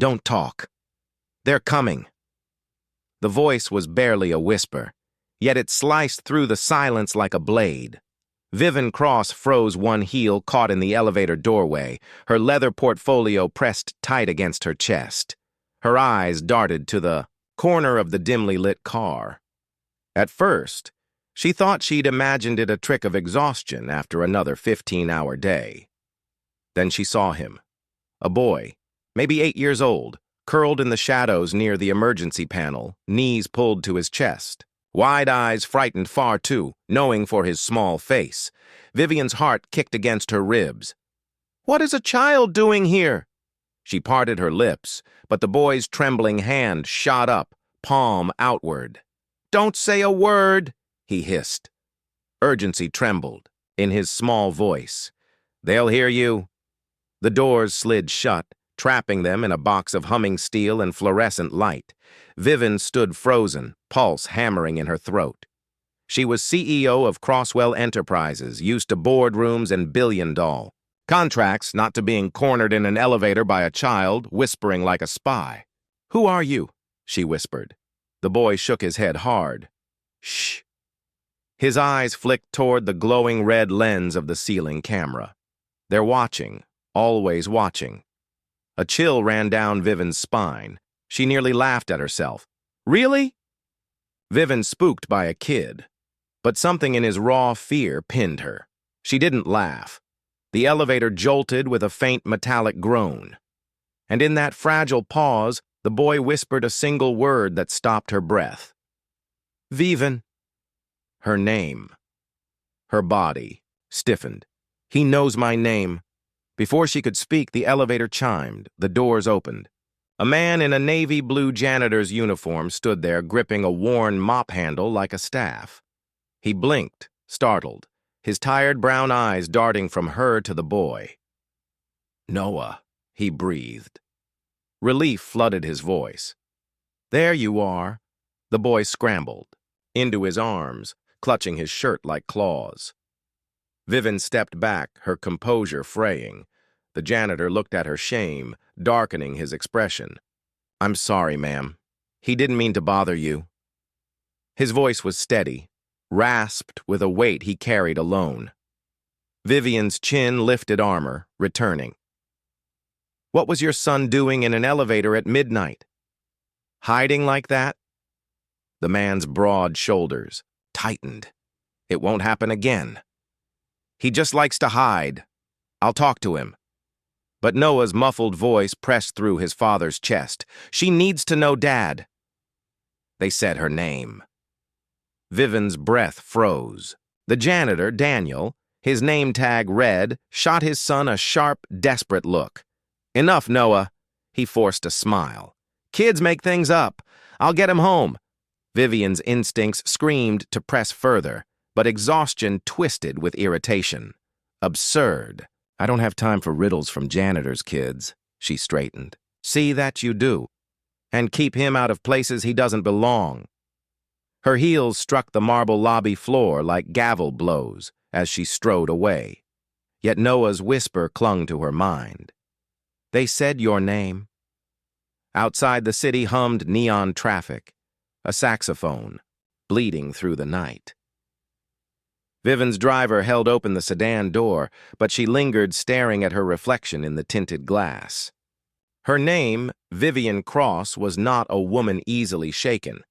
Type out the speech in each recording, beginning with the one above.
Don't talk. They're coming. The voice was barely a whisper, yet it sliced through the silence like a blade. Vivian Cross froze one heel caught in the elevator doorway, her leather portfolio pressed tight against her chest. Her eyes darted to the corner of the dimly lit car. At first, she thought she'd imagined it a trick of exhaustion after another 15-hour day. Then she saw him, a boy, maybe 8 years old, curled in the shadows near the emergency panel, knees pulled to his chest. Wide eyes frightened far too, knowing for his small face. Vivian's heart kicked against her ribs. "What is a child doing here?" She parted her lips, but the boy's trembling hand shot up, palm outward. "Don't say a word," he hissed. Urgency trembled in his small voice. "They'll hear you." The doors slid shut, trapping them in a box of humming steel and fluorescent light. Vivian stood frozen, pulse hammering in her throat. She was CEO of Crosswell Enterprises, used to boardrooms and billion-dollar contracts, not to being cornered in an elevator by a child, whispering like a spy. "Who are you?" she whispered. The boy shook his head hard. "Shh." His eyes flicked toward the glowing red lens of the ceiling camera. They're watching, always watching. A chill ran down Vivian's spine. She nearly laughed at herself. "Really?" Vivian spooked by a kid, but something in his raw fear pinned her. She didn't laugh. The elevator jolted with a faint metallic groan. And in that fragile pause, the boy whispered a single word that stopped her breath. "Vivian." Her name. Her body stiffened. "He knows my name." Before she could speak, the elevator chimed. The doors opened. A man in a navy blue janitor's uniform stood there, gripping a worn mop handle like a staff. He blinked, startled, his tired brown eyes darting from her to the boy. "Noah," he breathed. Relief flooded his voice. "There you are." The boy scrambled into his arms, clutching his shirt like claws. Vivian stepped back, her composure fraying. The janitor looked at her shame, darkening his expression. "I'm sorry, ma'am. He didn't mean to bother you." His voice was steady, rasped with a weight he carried alone. Vivian's chin lifted armor, returning. "What was your son doing in an elevator at midnight? Hiding like that?" The man's broad shoulders tightened. "It won't happen again. He just likes to hide. I'll talk to him." But Noah's muffled voice pressed through his father's chest. "She needs to know Dad." They said her name. Vivian's breath froze. The janitor, Daniel, his name tag red, shot his son a sharp, desperate look. "Enough, Noah." He forced a smile. "Kids make things up. I'll get him home." Vivian's instincts screamed to press further, but exhaustion twisted with irritation. Absurd. "I don't have time for riddles from janitors, kids," she straightened. "See that you do. And keep him out of places he doesn't belong." Her heels struck the marble lobby floor like gavel blows as she strode away. Yet Noah's whisper clung to her mind. "They said your name." Outside the city hummed neon traffic, a saxophone, bleeding through the night. Vivian's driver held open the sedan door, but she lingered staring at her reflection in the tinted glass. Her name, Vivian Cross, was not a woman easily shaken.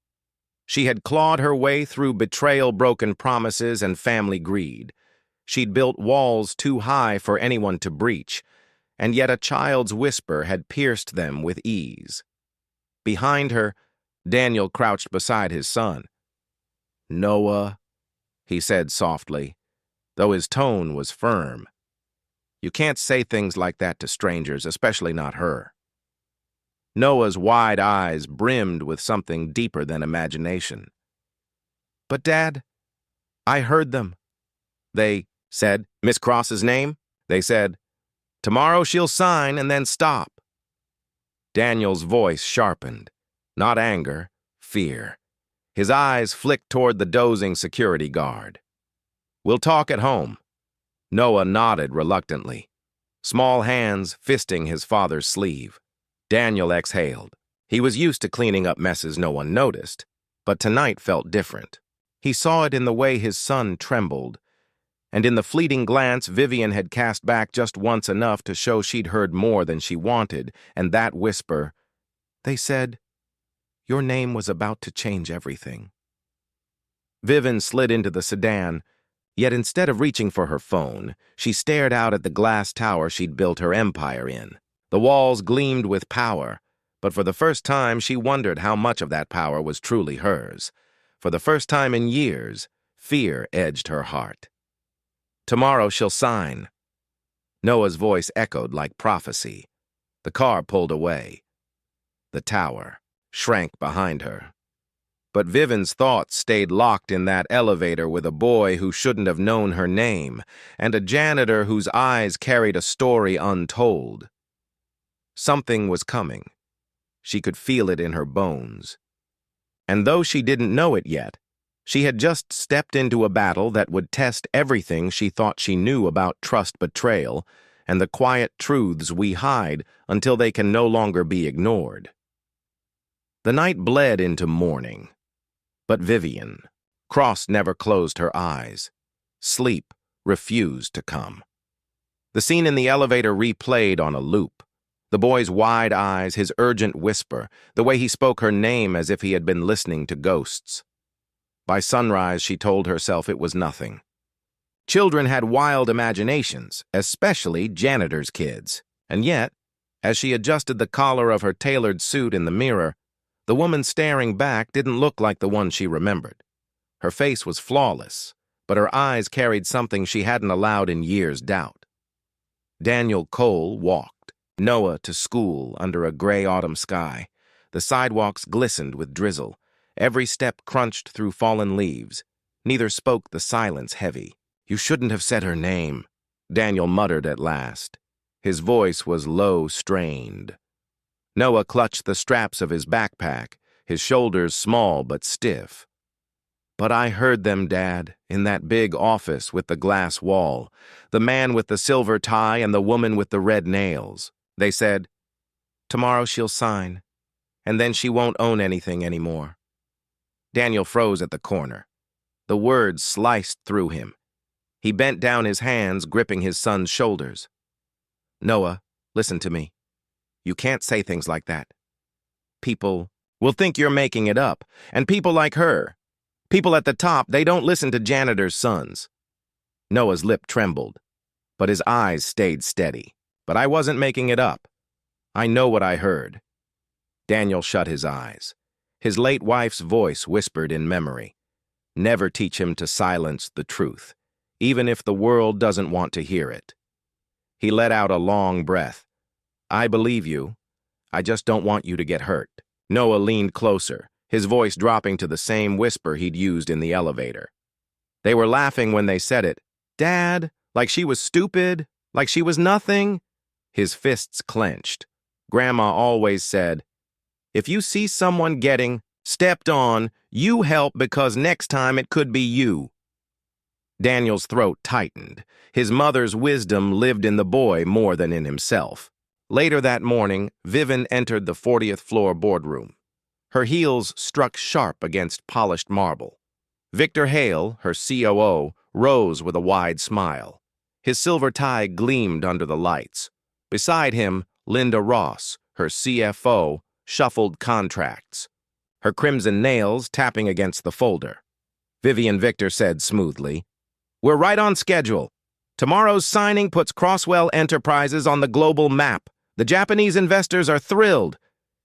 She had clawed her way through betrayal, broken promises, and family greed. She'd built walls too high for anyone to breach, and yet a child's whisper had pierced them with ease. Behind her, Daniel crouched beside his son. "Noah," he said softly, though his tone was firm. "You can't say things like that to strangers, especially not her." Noah's wide eyes brimmed with something deeper than imagination. "But, Dad, I heard them." They said, "Miss Cross's name?" They said, "Tomorrow she'll sign," and then stop. Daniel's voice sharpened. Not anger, fear. His eyes flicked toward the dozing security guard. "We'll talk at home." Noah nodded reluctantly, small hands fisting his father's sleeve. Daniel exhaled. He was used to cleaning up messes no one noticed, but tonight felt different. He saw it in the way his son trembled, and in the fleeting glance Vivian had cast back just once enough to show she'd heard more than she wanted, and that whisper, "They said, your name was about to change everything." Vivian slid into the sedan, yet instead of reaching for her phone, she stared out at the glass tower she'd built her empire in. The walls gleamed with power, but for the first time she wondered how much of that power was truly hers. For the first time in years, fear edged her heart. "Tomorrow she'll sign." Noah's voice echoed like prophecy. The car pulled away. The tower shrank behind her. But Vivian's thoughts stayed locked in that elevator with a boy who shouldn't have known her name, and a janitor whose eyes carried a story untold. Something was coming. She could feel it in her bones. And though she didn't know it yet, she had just stepped into a battle that would test everything she thought she knew about trust betrayal and the quiet truths we hide until they can no longer be ignored. The night bled into morning. But Vivian, Cross never closed her eyes. Sleep refused to come. The scene in the elevator replayed on a loop. The boy's wide eyes, his urgent whisper, the way he spoke her name as if he had been listening to ghosts. By sunrise, she told herself it was nothing. Children had wild imaginations, especially janitor's kids. And yet, as she adjusted the collar of her tailored suit in the mirror, the woman staring back didn't look like the one she remembered. Her face was flawless, but her eyes carried something she hadn't allowed in years doubt. Daniel Cole walked, Noah to school under a gray autumn sky. The sidewalks glistened with drizzle. Every step crunched through fallen leaves. Neither spoke, the silence heavy. "You shouldn't have said her name," Daniel muttered at last. His voice was low, strained. Noah clutched the straps of his backpack, his shoulders small but stiff. "But I heard them, Dad, in that big office with the glass wall. The man with the silver tie and the woman with the red nails. They said, 'Tomorrow she'll sign, and then she won't own anything anymore.'" Daniel froze at the corner. The words sliced through him. He bent down his hands, gripping his son's shoulders. "Noah, listen to me. You can't say things like that. People will think you're making it up, and people like her, people at the top, they don't listen to janitors' sons." Noah's lip trembled, but his eyes stayed steady. "But I wasn't making it up. I know what I heard." Daniel shut his eyes. His late wife's voice whispered in memory. Never teach him to silence the truth, even if the world doesn't want to hear it. He let out a long breath. "I believe you. I just don't want you to get hurt." Noah leaned closer, his voice dropping to the same whisper he'd used in the elevator. They were laughing when they said it. "Dad, like she was stupid, like she was nothing." His fists clenched. Grandma always said, "If you see someone getting stepped on, you help because next time it could be you." Daniel's throat tightened. His mother's wisdom lived in the boy more than in himself. Later that morning, Vivian entered the 40th floor boardroom. Her heels struck sharp against polished marble. Victor Hale, her COO, rose with a wide smile. His silver tie gleamed under the lights. Beside him, Linda Ross, her CFO, shuffled contracts, her crimson nails tapping against the folder. Vivian Victor said smoothly, "We're right on schedule. Tomorrow's signing puts Crosswell Enterprises on the global map. The Japanese investors are thrilled.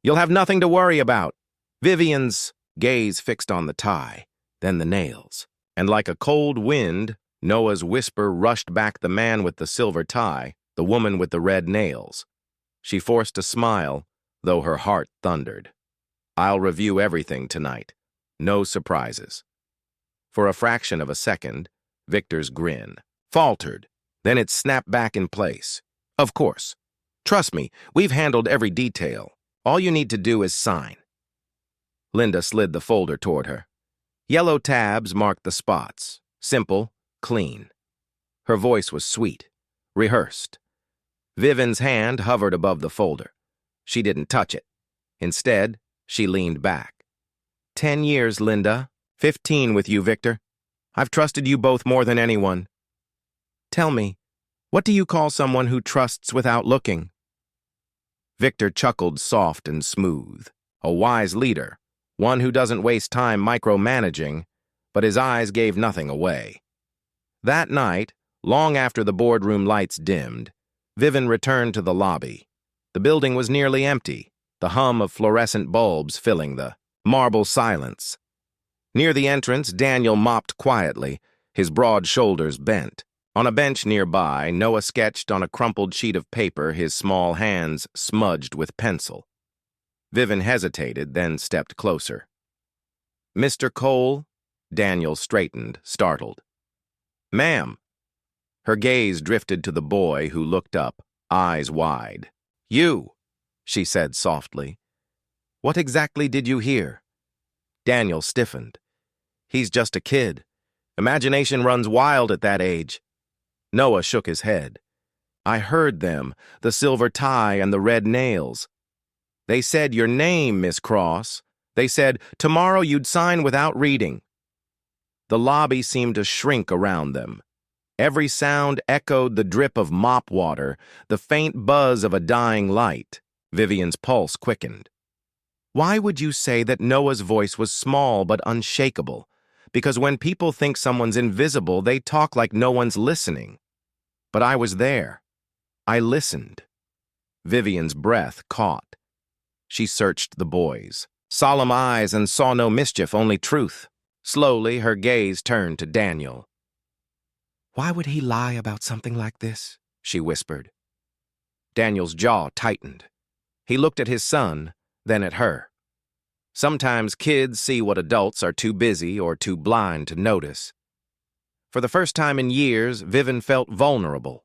You'll have nothing to worry about." Vivian's gaze fixed on the tie, then the nails. And like a cold wind, Noah's whisper rushed back the man with the silver tie, the woman with the red nails. She forced a smile, though her heart thundered. "I'll review everything tonight. No surprises." For a fraction of a second, Victor's grin faltered. Then it snapped back in place. "Of course. Trust me, we've handled every detail. All you need to do is sign." Linda slid the folder toward her. Yellow tabs marked the spots. Simple, clean. Her voice was sweet, rehearsed. Vivian's hand hovered above the folder. She didn't touch it. Instead, she leaned back. 10 years, Linda. 15 with you, Victor. I've trusted you both more than anyone. Tell me, what do you call someone who trusts without looking? Victor chuckled soft and smooth. A wise leader, one who doesn't waste time micromanaging, but his eyes gave nothing away. That night, long after the boardroom lights dimmed, Vivian returned to the lobby. The building was nearly empty, the hum of fluorescent bulbs filling the marble silence. Near the entrance, Daniel mopped quietly, his broad shoulders bent. On a bench nearby, Noah sketched on a crumpled sheet of paper, his small hands smudged with pencil. Vivian hesitated, then stepped closer. Mr. Cole? Daniel straightened, startled. Ma'am. Her gaze drifted to the boy, who looked up, eyes wide. You, she said softly. What exactly did you hear? Daniel stiffened. He's just a kid. Imagination runs wild at that age. Noah shook his head. I heard them, the silver tie and the red nails. They said your name, Miss Cross. They said tomorrow you'd sign without reading. The lobby seemed to shrink around them. Every sound echoed the drip of mop water, the faint buzz of a dying light. Vivian's pulse quickened. Why would you say that Noah's voice was small but unshakable? Because when people think someone's invisible, they talk like no one's listening. But I was there. I listened. Vivian's breath caught. She searched the boys. Solemn eyes, and saw no mischief, only truth. Slowly, her gaze turned to Daniel. Why would he lie about something like this? She whispered. Daniel's jaw tightened. He looked at his son, then at her. Sometimes kids see what adults are too busy or too blind to notice. For the first time in years, Vivian felt vulnerable.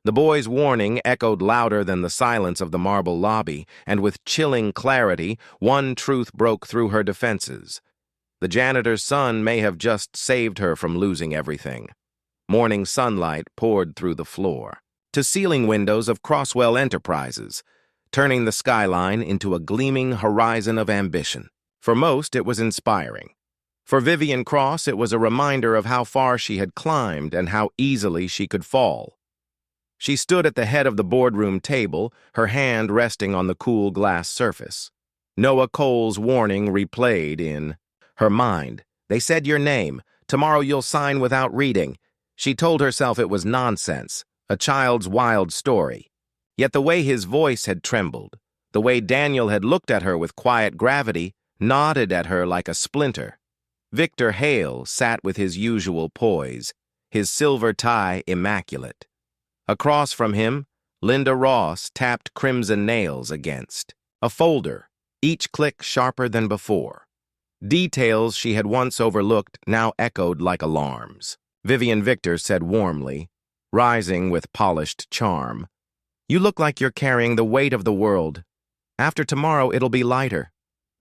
The boy's warning echoed louder than the silence of the marble lobby, and with chilling clarity, one truth broke through her defenses. The janitor's son may have just saved her from losing everything. Morning sunlight poured through the floor, to ceiling windows of Crosswell Enterprises, turning the skyline into a gleaming horizon of ambition. For most, it was inspiring. For Vivian Cross, it was a reminder of how far she had climbed and how easily she could fall. She stood at the head of the boardroom table, her hand resting on the cool glass surface. Noah Cole's warning replayed in her mind. They said your name. Tomorrow you'll sign without reading. She told herself it was nonsense, a child's wild story. Yet the way his voice had trembled, the way Daniel had looked at her with quiet gravity, nodded at her like a splinter. Victor Hale sat with his usual poise, his silver tie immaculate. Across from him, Linda Ross tapped crimson nails against a folder, each click sharper than before. Details she had once overlooked now echoed like alarms. Vivian Victor said warmly, rising with polished charm, You look like you're carrying the weight of the world. After tomorrow, it'll be lighter.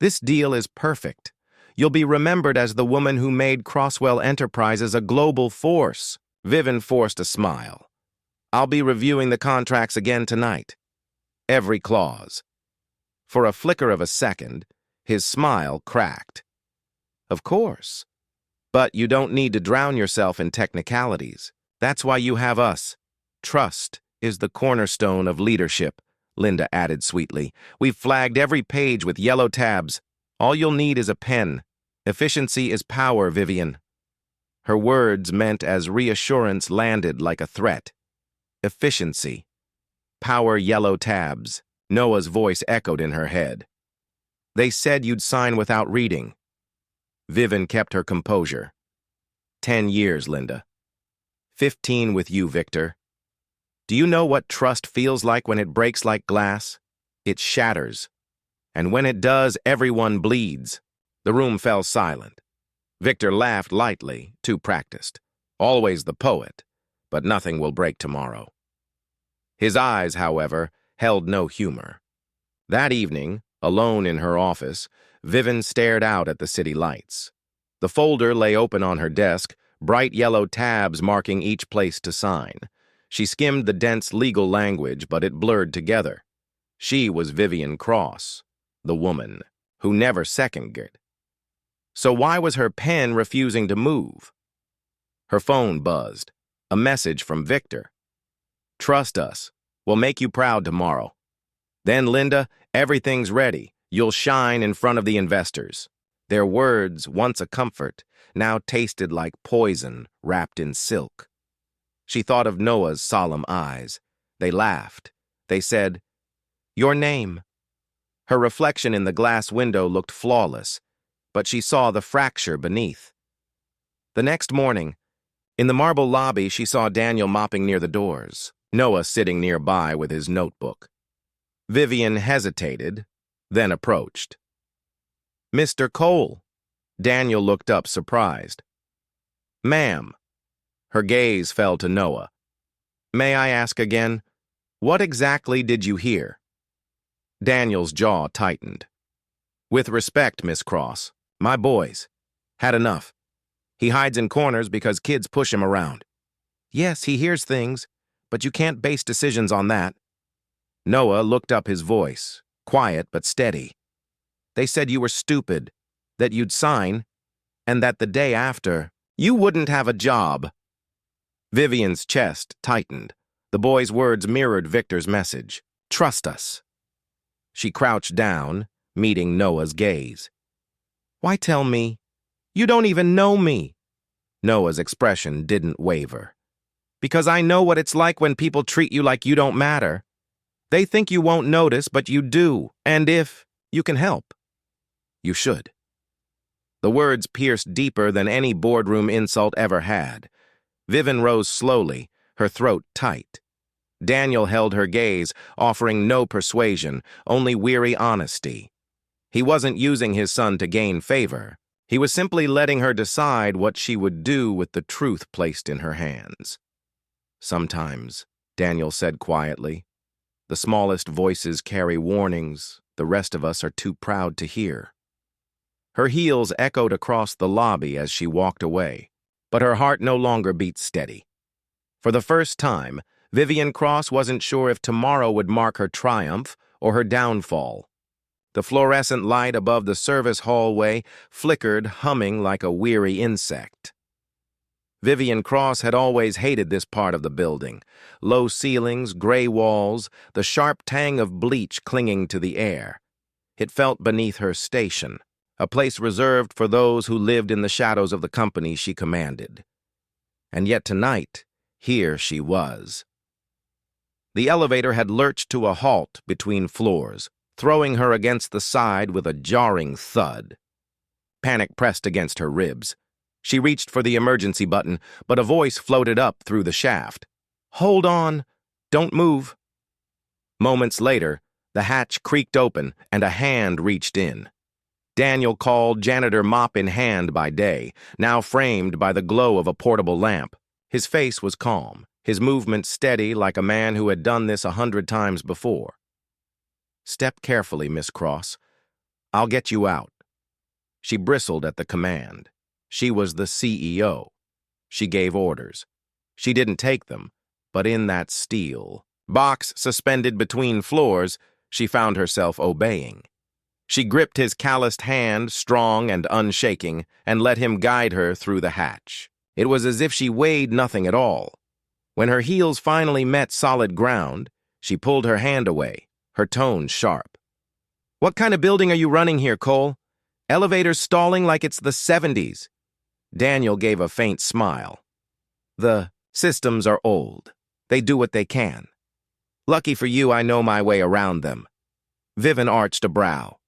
This deal is perfect. You'll be remembered as the woman who made Crosswell Enterprises a global force. Vivian forced a smile. I'll be reviewing the contracts again tonight. Every clause. For a flicker of a second, his smile cracked. Of course. But you don't need to drown yourself in technicalities. That's why you have us. Trust is the cornerstone of leadership, Linda added sweetly. We've flagged every page with yellow tabs. All you'll need is a pen. Efficiency is power, Vivian. Her words meant as reassurance landed like a threat. Efficiency. Power yellow tabs. Noah's voice echoed in her head. They said you'd sign without reading. Vivian kept her composure. 10 years, Linda. 15 with you, Victor. Do you know what trust feels like when it breaks like glass? It shatters. And when it does, everyone bleeds. The room fell silent. Victor laughed lightly, too practiced. Always the poet, but nothing will break tomorrow. His eyes, however, held no humor. That evening, alone in her office, Vivian stared out at the city lights. The folder lay open on her desk, bright yellow tabs marking each place to sign. She skimmed the dense legal language, but it blurred together. She was Vivian Cross, the woman who never second-guessed. So why was her pen refusing to move? Her phone buzzed. A message from Victor. "Trust us. We'll make you proud tomorrow. Then, Linda, everything's ready. You'll shine in front of the investors." Their words, once a comfort, now tasted like poison wrapped in silk. She thought of Noah's solemn eyes. They laughed. They said, "Your name." Her reflection in the glass window looked flawless, but she saw the fracture beneath. The next morning, in the marble lobby, she saw Daniel mopping near the doors, Noah sitting nearby with his notebook. Vivian hesitated, then approached. "Mr. Cole." Daniel looked up, surprised. "Ma'am." Her gaze fell to Noah. "May I ask again, what exactly did you hear?" Daniel's jaw tightened. "With respect, Miss Cross, my boys. Had enough. He hides in corners because kids push him around. Yes, he hears things, but you can't base decisions on that." Noah looked up, his voice, quiet but steady. "They said you were stupid, that you'd sign, and that the day after, you wouldn't have a job." Vivian's chest tightened. The boy's words mirrored Victor's message. "Trust us." She crouched down, meeting Noah's gaze. "Why tell me? You don't even know me." Noah's expression didn't waver. "Because I know what it's like when people treat you like you don't matter. They think you won't notice, but you do, and if you can help, you should." The words pierced deeper than any boardroom insult ever had. Vivian rose slowly, her throat tight. Daniel held her gaze, offering no persuasion, only weary honesty. He wasn't using his son to gain favor. He was simply letting her decide what she would do with the truth placed in her hands. "Sometimes," Daniel said quietly, "the smallest voices carry warnings the rest of us are too proud to hear." Her heels echoed across the lobby as she walked away, but her heart no longer beat steady. For the first time, Vivian Cross wasn't sure if tomorrow would mark her triumph or her downfall. The fluorescent light above the service hallway flickered, humming like a weary insect. Vivian Cross had always hated this part of the building. Low ceilings, gray walls, the sharp tang of bleach clinging to the air. It felt beneath her station, a place reserved for those who lived in the shadows of the company she commanded. And yet tonight, here she was. The elevator had lurched to a halt between floors, throwing her against the side with a jarring thud. Panic pressed against her ribs. She reached for the emergency button, but a voice floated up through the shaft. "Hold on. Don't move." Moments later, the hatch creaked open and a hand reached in. Daniel called, janitor mop in hand by day, now framed by the glow of a portable lamp. His face was calm, his movement steady like a man who had done this 100 times before. "Step carefully, Miss Cross. I'll get you out." She bristled at the command. She was the CEO. She gave orders. She didn't take them, but in that steel box suspended between floors, she found herself obeying. She gripped his calloused hand, strong and unshaking, and let him guide her through the hatch. It was as if she weighed nothing at all. When her heels finally met solid ground, she pulled her hand away, her tone sharp. "What kind of building are you running here, Cole? Elevators stalling like it's the 70s. Daniel gave a faint smile. "The systems are old. They do what they can. Lucky for you, I know my way around them." Vivian arched a brow.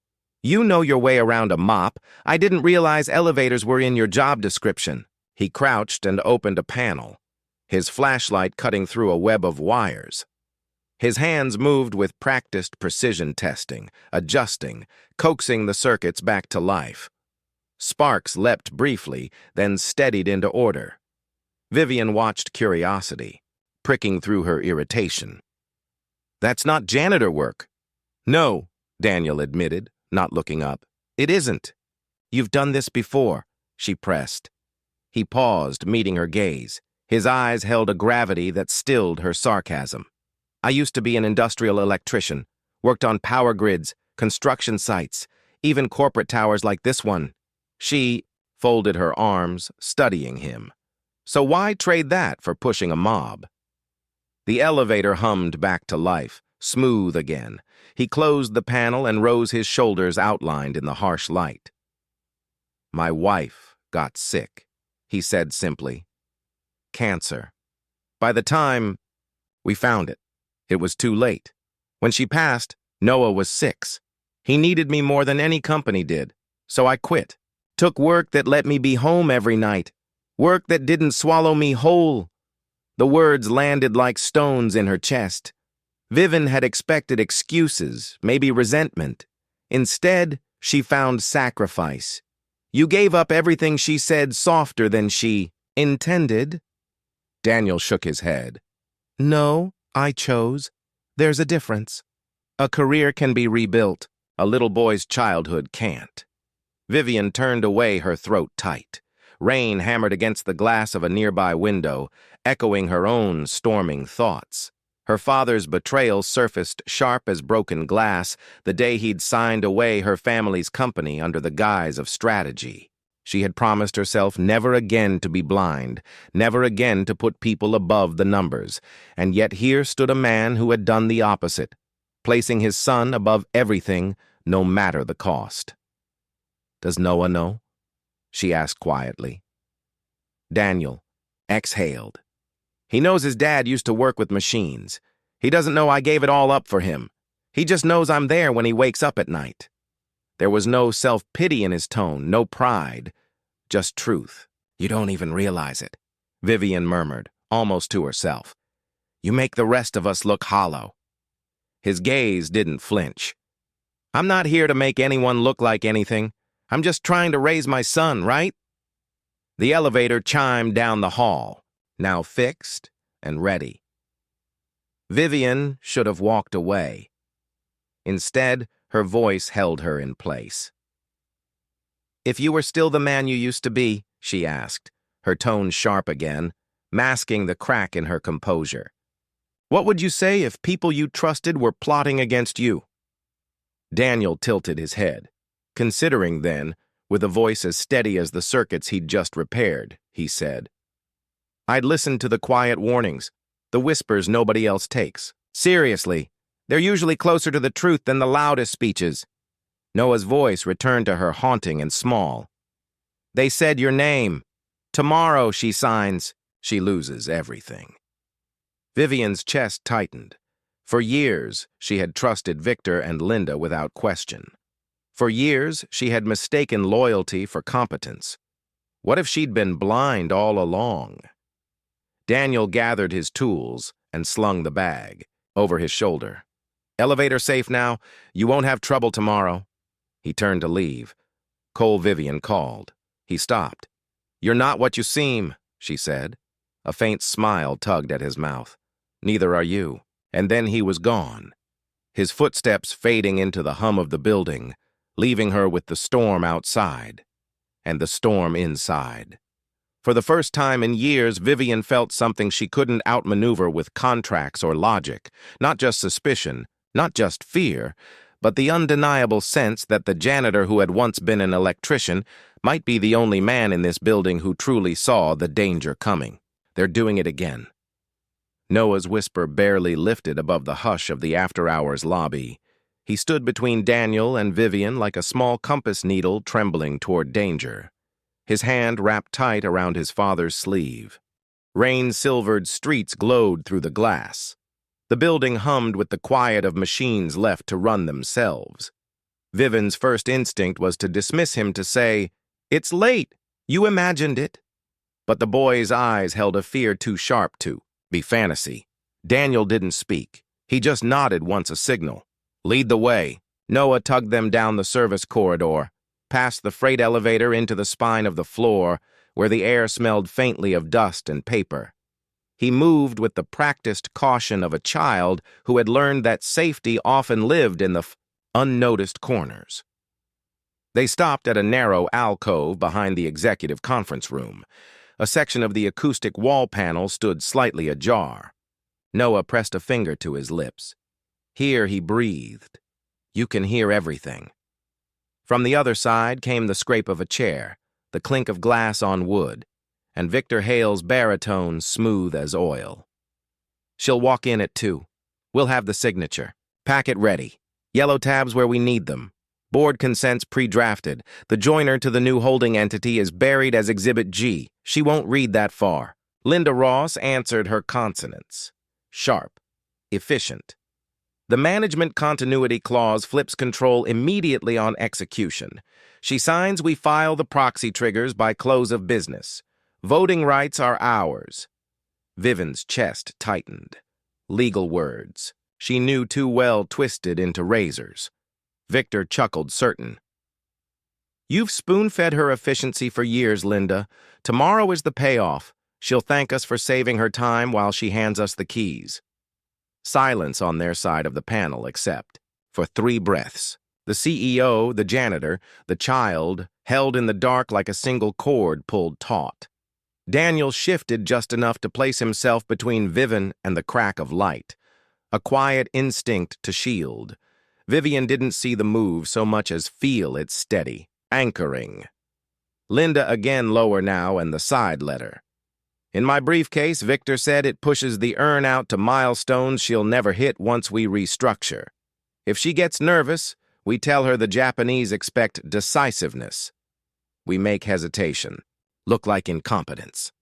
"You know your way around a mop. I didn't realize elevators were in your job description." He crouched and opened a panel, his flashlight cutting through a web of wires. His hands moved with practiced precision testing, adjusting, coaxing the circuits back to life. Sparks leapt briefly, then steadied into order. Vivian watched curiosity, pricking through her irritation. "That's not janitor work." "No," Daniel admitted, not looking up. "It isn't." "You've done this before," she pressed. He paused, meeting her gaze. His eyes held a gravity that stilled her sarcasm. "I used to be an industrial electrician. worked on power grids, construction sites, even corporate towers like this one. She folded her arms, studying him. So why trade that for pushing a mob? The elevator hummed back to life, smooth again. He closed the panel and rose, his shoulders outlined in the harsh light. "My wife got sick," he said simply. "Cancer. By the time we found it, it was too late. When she passed, Noah was 6. He needed me more than any company did, so I quit. Took work that let me be home every night. Work that didn't swallow me whole." The words landed like stones in her chest. Vivian had expected excuses, maybe resentment. Instead, she found sacrifice. "You gave up everything," she said, softer than she intended. Daniel shook his head. "No, I chose. There's a difference. A career can be rebuilt. A little boy's childhood can't." Vivian turned away, her throat tight. Rain hammered against the glass of a nearby window, echoing her own storming thoughts. Her father's betrayal surfaced sharp as broken glass the day he'd signed away her family's company under the guise of strategy. She had promised herself never again to be blind, never again to put people above the numbers, and yet here stood a man who had done the opposite, placing his son above everything, no matter the cost. "Does Noah know?" she asked quietly. Daniel exhaled. "He knows his dad used to work with machines. He doesn't know I gave it all up for him. He just knows I'm there when he wakes up at night." There was no self-pity in his tone, no pride, just truth. "You don't even realize it," Vivian murmured, almost to herself. "You make the rest of us look hollow." His gaze didn't flinch. "I'm not here to make anyone look like anything. I'm just trying to raise my son, right?" The elevator chimed down the hall, now fixed and ready. Vivian should have walked away. Instead, her voice held her in place. "If you were still the man you used to be," she asked, her tone sharp again, masking the crack in her composure, "what would you say if people you trusted were plotting against you?" Daniel tilted his head. Considering then, with a voice as steady as the circuits he'd just repaired, he said, "I'd listen to the quiet warnings, the whispers nobody else takes. Seriously, they're usually closer to the truth than the loudest speeches." Noah's voice returned to her, haunting and small. "They said your name. Tomorrow she signs, she loses everything." Vivian's chest tightened. For years, she had trusted Victor and Linda without question. For years, she had mistaken loyalty for competence. What if she'd been blind all along? Daniel gathered his tools and slung the bag over his shoulder. "Elevator safe now. You won't have trouble tomorrow." He turned to leave. Cole Vivian called. He stopped. "You're not what you seem," she said. A faint smile tugged at his mouth. "Neither are you." And then he was gone, his footsteps fading into the hum of the building, leaving her with the storm outside and the storm inside. For the first time in years, Vivian felt something she couldn't outmaneuver with contracts or logic, not just suspicion, not just fear, but the undeniable sense that the janitor who had once been an electrician might be the only man in this building who truly saw the danger coming. They're doing it again. Noah's whisper barely lifted above the hush of the after-hours lobby. He stood between Daniel and Vivian like a small compass needle trembling toward danger, his hand wrapped tight around his father's sleeve. Rain-silvered streets glowed through the glass. The building hummed with the quiet of machines left to run themselves. Vivian's first instinct was to dismiss him, to say, "It's late. You imagined it." But the boy's eyes held a fear too sharp to be fantasy. Daniel didn't speak. He just nodded once a signal. "Lead the way." Noah tugged them down the service corridor, past the freight elevator into the spine of the floor, where the air smelled faintly of dust and paper. He moved with the practiced caution of a child who had learned that safety often lived in the unnoticed corners. They stopped at a narrow alcove behind the executive conference room. A section of the acoustic wall panel stood slightly ajar. Noah pressed a finger to his lips. Here he breathed. You can hear everything. From the other side came the scrape of a chair, the clink of glass on wood, and Victor Hale's baritone smooth as oil. She'll walk in at 2. We'll have the signature. Packet ready. Yellow tabs where we need them. Board consents pre-drafted. The joiner to the new holding entity is buried as Exhibit G. She won't read that far. Linda Ross answered her consonants. Sharp. Efficient. The management continuity clause flips control immediately on execution. She signs we file the proxy triggers by close of business. Voting rights are ours. Vivian's chest tightened. Legal words. She knew too well twisted into razors. Victor chuckled certain. You've spoon-fed her efficiency for years, Linda. Tomorrow is the payoff. She'll thank us for saving her time while she hands us the keys. Silence on their side of the panel, except for 3 breaths. The CEO, the janitor, the child, held in the dark like a single cord pulled taut. Daniel shifted just enough to place himself between Vivian and the crack of light. A quiet instinct to shield. Vivian didn't see the move so much as feel it steady, anchoring. Linda again lower now and the side letter. In my briefcase, Victor said it pushes the urn out to milestones she'll never hit once we restructure. If she gets nervous, we tell her the Japanese expect decisiveness. We make hesitation. Look like incompetence.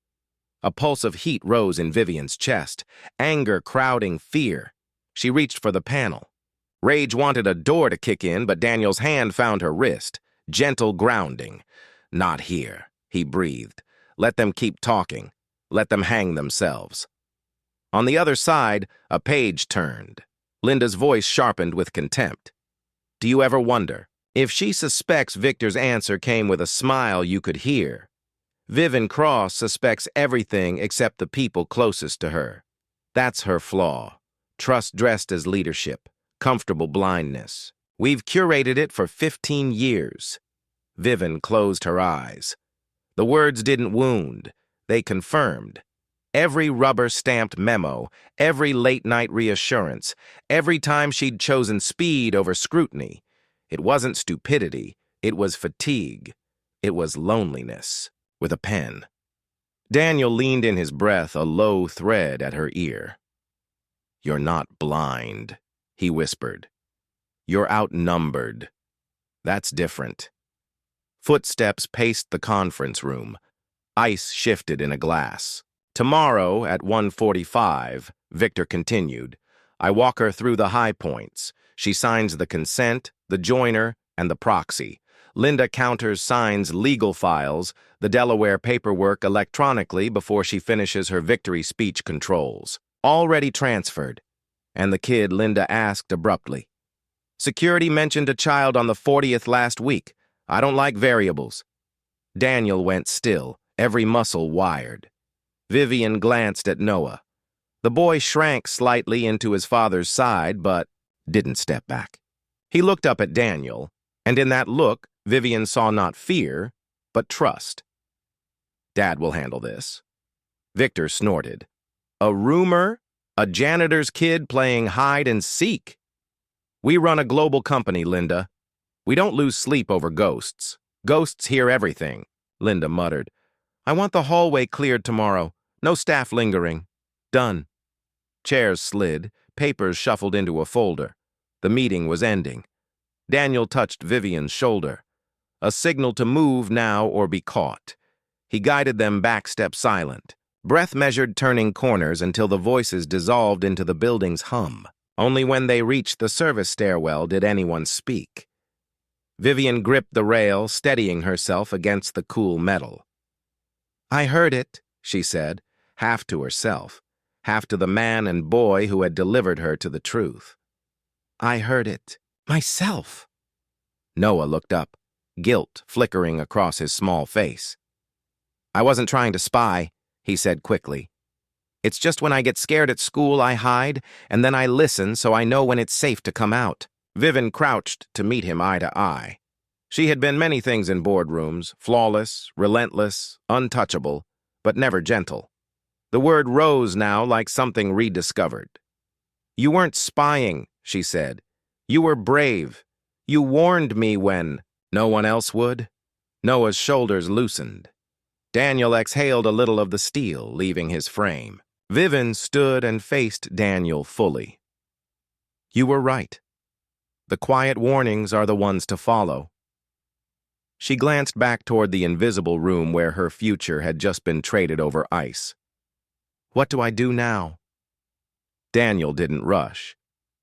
A pulse of heat rose in Vivian's chest, anger crowding fear. She reached for the panel. Rage wanted a door to kick in, but Daniel's hand found her wrist. Gentle grounding. Not here, he breathed. Let them keep talking. Let them hang themselves. On the other side, a page turned. Linda's voice sharpened with contempt. Do you ever wonder if she suspects Victor's answer came with a smile you could hear? Vivian Cross suspects everything except the people closest to her. That's her flaw. Trust dressed as leadership. Comfortable blindness. We've curated it for 15 years. Vivian closed her eyes. The words didn't wound. They confirmed. Every rubber-stamped memo, every late-night reassurance, every time she'd chosen speed over scrutiny. It wasn't stupidity. It was fatigue. It was loneliness. With a pen. Daniel leaned in his breath, a low thread at her ear. You're not blind, he whispered. You're outnumbered. That's different. Footsteps paced the conference room. Ice shifted in a glass. Tomorrow at 1:45, Victor continued, I walk her through the high points. She signs the consent, the joiner, and the proxy. Linda counters signs legal files, the Delaware paperwork electronically before she finishes her victory speech controls. Already transferred. And the kid, Linda asked abruptly. Security mentioned a child on the 40th last week. I don't like variables. Daniel went still, every muscle wired. Vivian glanced at Noah. The boy shrank slightly into his father's side, but didn't step back. He looked up at Daniel, and in that look, Vivian saw not fear, but trust. Dad will handle this. Victor snorted. A rumor? A janitor's kid playing hide and seek? We run a global company, Linda. We don't lose sleep over ghosts. Ghosts hear everything, Linda muttered. I want the hallway cleared tomorrow. No staff lingering. Done. Chairs slid, papers shuffled into a folder. The meeting was ending. Daniel touched Vivian's shoulder. A signal to move now or be caught. He guided them back step silent. Breath measured turning corners until the voices dissolved into the building's hum. Only when they reached the service stairwell did anyone speak. Vivian gripped the rail, steadying herself against the cool metal. I heard it, she said, half to herself, half to the man and boy who had delivered her to the truth. I heard it. Myself. Noah looked up, guilt flickering across his small face. I wasn't trying to spy, he said quickly. It's just when I get scared at school I hide, and then I listen so I know when it's safe to come out. Vivian crouched to meet him eye to eye. She had been many things in boardrooms, flawless, relentless, untouchable, but never gentle. The word rose now like something rediscovered. You weren't spying, she said. You were brave. You warned me when no one else would. Noah's shoulders loosened. Daniel exhaled a little of the steel, leaving his frame. Vivian stood and faced Daniel fully. You were right. The quiet warnings are the ones to follow. She glanced back toward the invisible room where her future had just been traded over ice. What do I do now? Daniel didn't rush.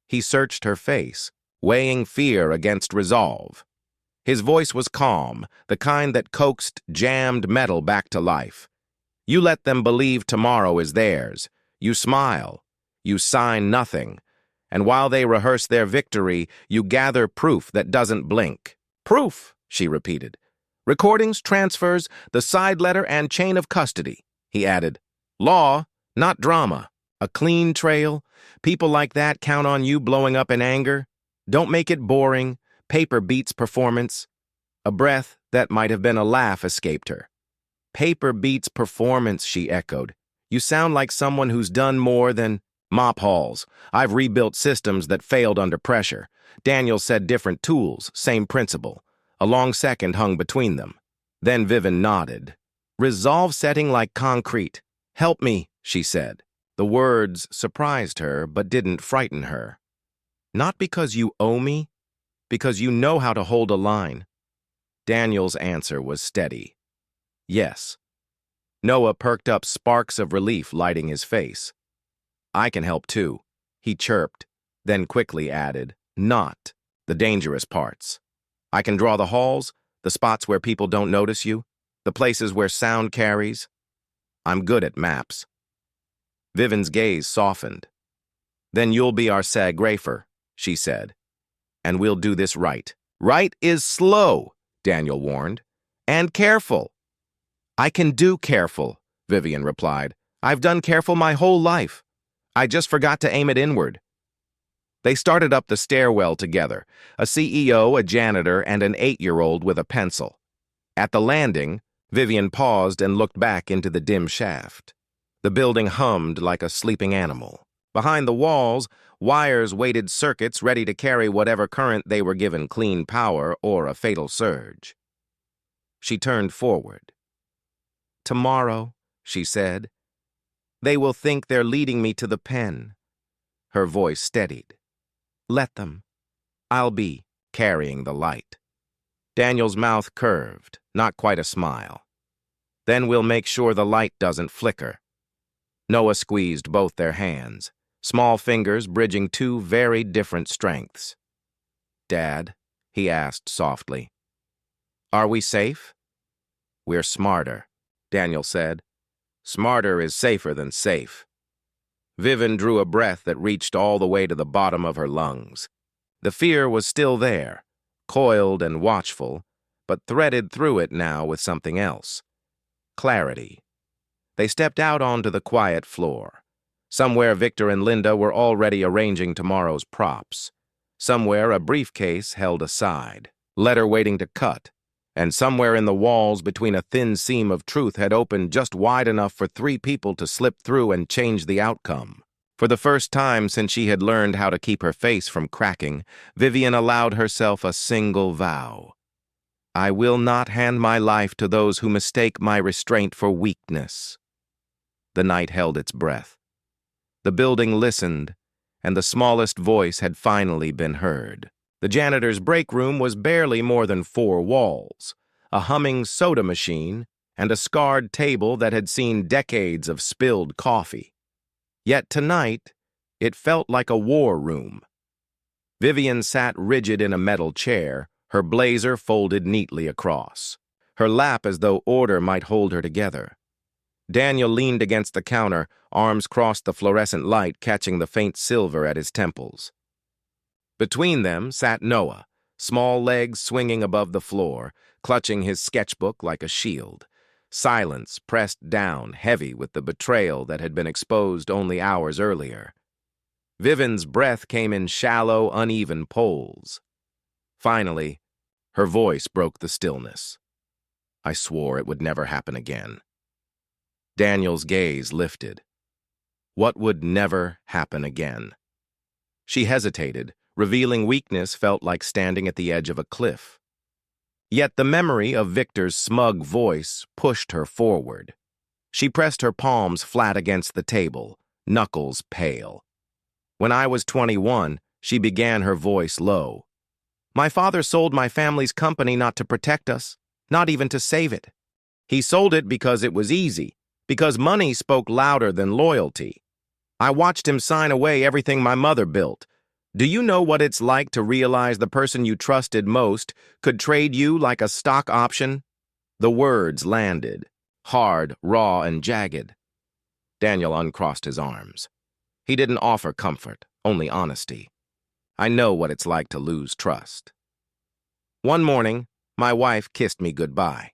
He searched her face, weighing fear against resolve. His voice was calm, the kind that coaxed jammed metal back to life. You let them believe tomorrow is theirs. You smile. You sign nothing. And while they rehearse their victory, you gather proof that doesn't blink. Proof, she repeated. Recordings, transfers, the side letter, and chain of custody, he added. Law, not drama. A clean trail. People like that count on you blowing up in anger. Don't make it boring. Paper beats performance. A breath that might have been a laugh escaped her. Paper beats performance, she echoed. You sound like someone who's done more than mop halls. I've rebuilt systems that failed under pressure. Daniel said different tools, same principle. A long second hung between them. Then Vivian nodded. Resolve setting like concrete. Help me, she said. The words surprised her but didn't frighten her. Not because you owe me, because you know how to hold a line. Daniel's answer was steady. Yes. Noah perked up, sparks of relief lighting his face. I can help too, he chirped, then quickly added, not the dangerous parts. I can draw the halls, the spots where people don't notice you, the places where sound carries. I'm good at maps. Vivian's gaze softened. Then you'll be our SAG-grafer, she said. And we'll do this right. Right is slow, Daniel warned. And careful. I can do careful, Vivian replied. I've done careful my whole life. I just forgot to aim it inward. They started up the stairwell together, a CEO, a janitor, and an 8-year-old with a pencil. At the landing, Vivian paused and looked back into the dim shaft. The building hummed like a sleeping animal. Behind the walls, wires weighted circuits ready to carry whatever current they were given clean power or a fatal surge. She turned forward. Tomorrow, she said, they will think they're leading me to the pen. Her voice steadied. Let them. I'll be carrying the light. Daniel's mouth curved, not quite a smile. Then we'll make sure the light doesn't flicker. Noah squeezed both their hands, small fingers bridging two very different strengths. Dad, he asked softly, are we safe? We're smarter, Daniel said. Smarter is safer than safe. Vivian drew a breath that reached all the way to the bottom of her lungs. The fear was still there, coiled and watchful, but threaded through it now with something else. Clarity. They stepped out onto the quiet floor. Somewhere Victor and Linda were already arranging tomorrow's props. Somewhere a briefcase held aside, letter waiting to cut, and somewhere in the walls between a thin seam of truth had opened just wide enough for 3 people to slip through and change the outcome. For the first time since she had learned how to keep her face from cracking, Vivian allowed herself a single vow. I will not hand my life to those who mistake my restraint for weakness. The night held its breath. The building listened, and the smallest voice had finally been heard. The janitor's break room was barely more than 4 walls, a humming soda machine, and a scarred table that had seen decades of spilled coffee. Yet tonight, it felt like a war room. Vivian sat rigid in a metal chair, her blazer folded neatly across, her lap as though order might hold her together. Daniel leaned against the counter, arms crossed the fluorescent light catching the faint silver at his temples. Between them sat Noah, small legs swinging above the floor, clutching his sketchbook like a shield. Silence pressed down, heavy with the betrayal that had been exposed only hours earlier. Vivian's breath came in shallow, uneven pulls. Finally, her voice broke the stillness. I swore it would never happen again. Daniel's gaze lifted. What would never happen again? She hesitated. Revealing weakness felt like standing at the edge of a cliff. Yet the memory of Victor's smug voice pushed her forward. She pressed her palms flat against the table, knuckles pale. When I was 21, she began, her voice low. My father sold my family's company not to protect us, not even to save it. He sold it because it was easy, because money spoke louder than loyalty. I watched him sign away everything my mother built. Do you know what it's like to realize the person you trusted most could trade you like a stock option? The words landed, hard, raw, and jagged. Daniel uncrossed his arms. He didn't offer comfort, only honesty. I know what it's like to lose trust. One morning, my wife kissed me goodbye.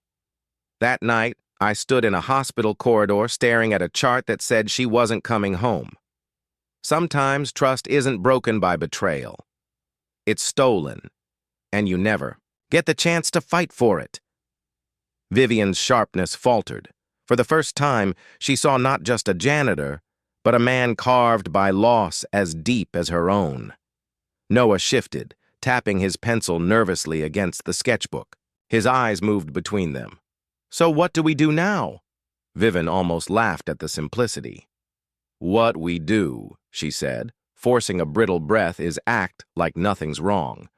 That night, I stood in a hospital corridor staring at a chart that said she wasn't coming home. Sometimes trust isn't broken by betrayal. It's stolen, and you never get the chance to fight for it. Vivian's sharpness faltered. For the first time, she saw not just a janitor, but a man carved by loss as deep as her own. Noah shifted, tapping his pencil nervously against the sketchbook. His eyes moved between them. So what do we do now? Vivian almost laughed at the simplicity. What we do, she said, forcing a brittle breath, is act like nothing's wrong.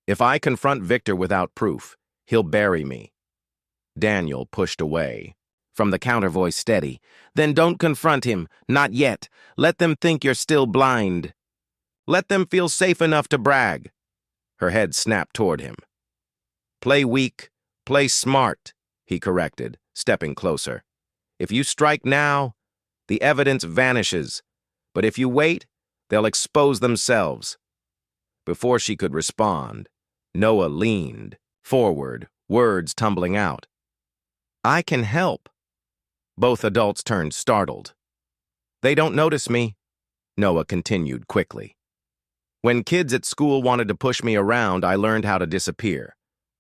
If I confront Victor without proof, he'll bury me. Daniel pushed away. From the counter voice steady, then don't confront him, not yet. Let them think you're still blind. Let them feel safe enough to brag. Her head snapped toward him. Play weak, play smart, he corrected, stepping closer. If you strike now, the evidence vanishes. But if you wait, they'll expose themselves. Before she could respond, Noah leaned forward, words tumbling out. I can help. Both adults turned startled. They don't notice me, Noah continued quickly. When kids at school wanted to push me around, I learned how to disappear.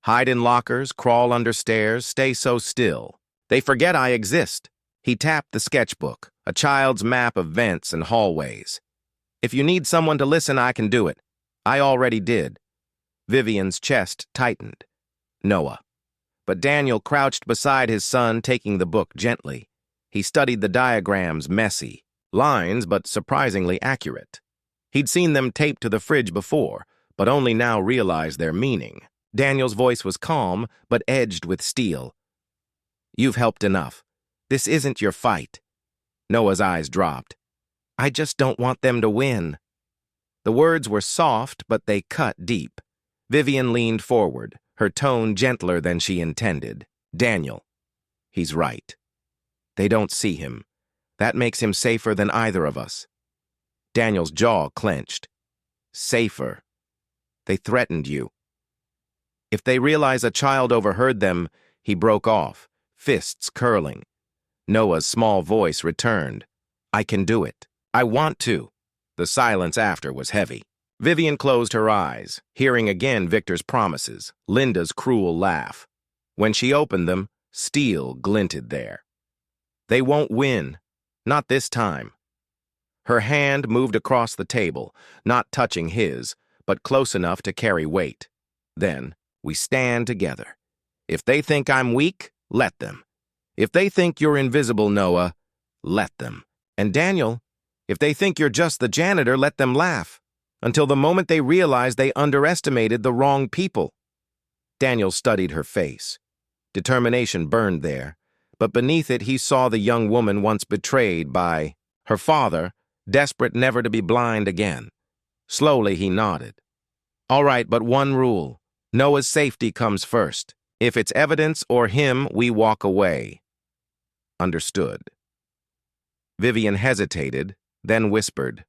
Hide in lockers, crawl under stairs, stay so still. They forget I exist. He tapped the sketchbook, a child's map of vents and hallways. If you need someone to listen, I can do it. I already did. Vivian's chest tightened. Noah. But Daniel crouched beside his son, taking the book gently. He studied the diagrams, messy, lines but surprisingly accurate. He'd seen them taped to the fridge before, but only now realized their meaning. Daniel's voice was calm, but edged with steel. You've helped enough. This isn't your fight. Noah's eyes dropped. I just don't want them to win. The words were soft, but they cut deep. Vivian leaned forward, her tone gentler than she intended. Daniel. He's right. They don't see him. That makes him safer than either of us. Daniel's jaw clenched. Safer. They threatened you. If they realize a child overheard them, he broke off, fists curling. Noah's small voice returned. I can do it. I want to. The silence after was heavy. Vivian closed her eyes, hearing again Victor's promises, Linda's cruel laugh. When she opened them, steel glinted there. They won't win. Not this time. Her hand moved across the table, not touching his, but close enough to carry weight. Then, we stand together. If they think I'm weak, let them. If they think you're invisible, Noah, let them. And Daniel, if they think you're just the janitor, let them laugh. Until the moment they realize they underestimated the wrong people. Daniel studied her face. Determination burned there, but beneath it he saw the young woman once betrayed by her father, desperate never to be blind again. Slowly he nodded. All right, but one rule. Noah's safety comes first. If it's evidence or him, we walk away. Understood. Vivian hesitated, then whispered.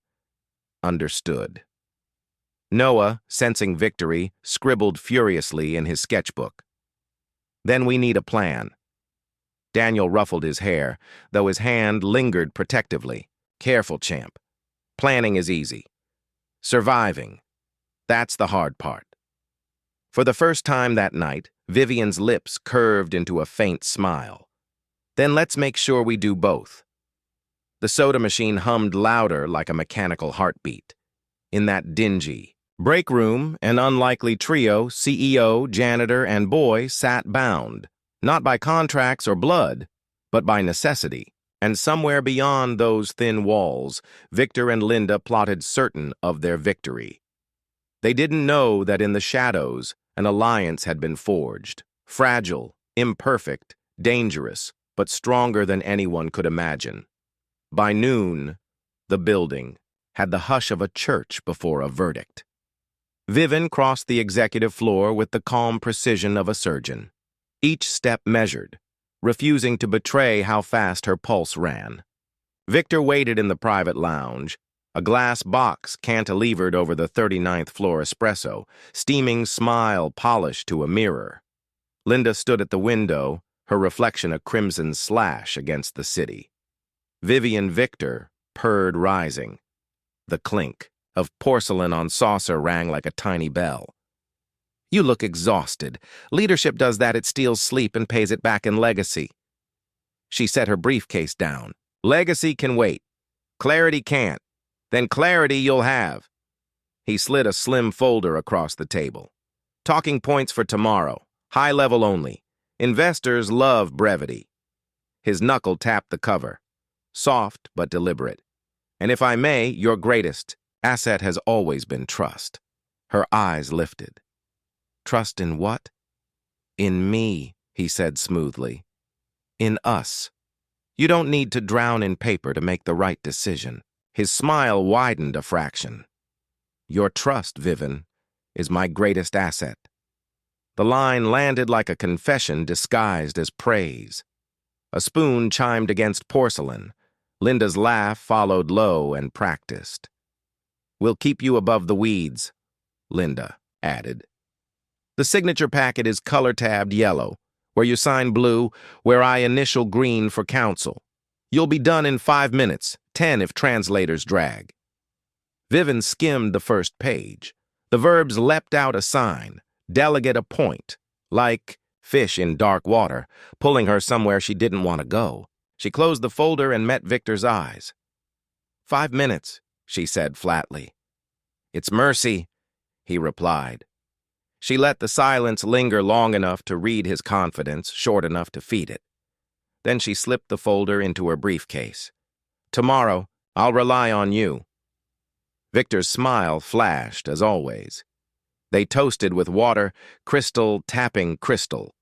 Understood. Noah, sensing victory, scribbled furiously in his sketchbook. Then we need a plan. Daniel ruffled his hair, though his hand lingered protectively. Careful, champ. Planning is easy. Surviving. That's the hard part. For the first time that night, Vivian's lips curved into a faint smile. Then let's make sure we do both. The soda machine hummed louder like a mechanical heartbeat. In that dingy break room, an unlikely trio, CEO, janitor, and boy, sat bound, not by contracts or blood, but by necessity. And somewhere beyond those thin walls, Victor and Linda plotted certain of their victory. They didn't know that in the shadows, an alliance had been forged, fragile, imperfect, dangerous, but stronger than anyone could imagine. By noon, the building had the hush of a church before a verdict. Vivian crossed the executive floor with the calm precision of a surgeon, each step measured, refusing to betray how fast her pulse ran. Victor waited in the private lounge, a glass box cantilevered over the 39th floor espresso, steaming smile polished to a mirror. Linda stood at the window, her reflection a crimson slash against the city. Vivian Victor purred rising. The clink of porcelain on saucer rang like a tiny bell. You look exhausted. Leadership does that, it steals sleep and pays it back in legacy. She set her briefcase down. Legacy can wait. Clarity can't. Then clarity you'll have. He slid a slim folder across the table. Talking points for tomorrow. High level only. Investors love brevity. His knuckle tapped the cover. Soft but deliberate. And if I may, your greatest asset has always been trust. Her eyes lifted. Trust in what? In me, he said smoothly. In us. You don't need to drown in paper to make the right decision. His smile widened a fraction. Your trust, Vivian, is my greatest asset. The line landed like a confession disguised as praise. A spoon chimed against porcelain. Linda's laugh followed low and practiced. We'll keep you above the weeds, Linda added. The signature packet is color-tabbed yellow, where you sign blue, where I initial green for counsel. You'll be done in 5 minutes, 10 if translators drag. Vivian skimmed the first page. The verbs leapt out a sign, delegate a point, like fish in dark water, pulling her somewhere she didn't want to go. She closed the folder and met Victor's eyes. 5 minutes, she said flatly. It's mercy, he replied. She let the silence linger long enough to read his confidence, short enough to feed it. Then she slipped the folder into her briefcase. Tomorrow, I'll rely on you. Victor's smile flashed, as always. They toasted with water, crystal tapping crystal.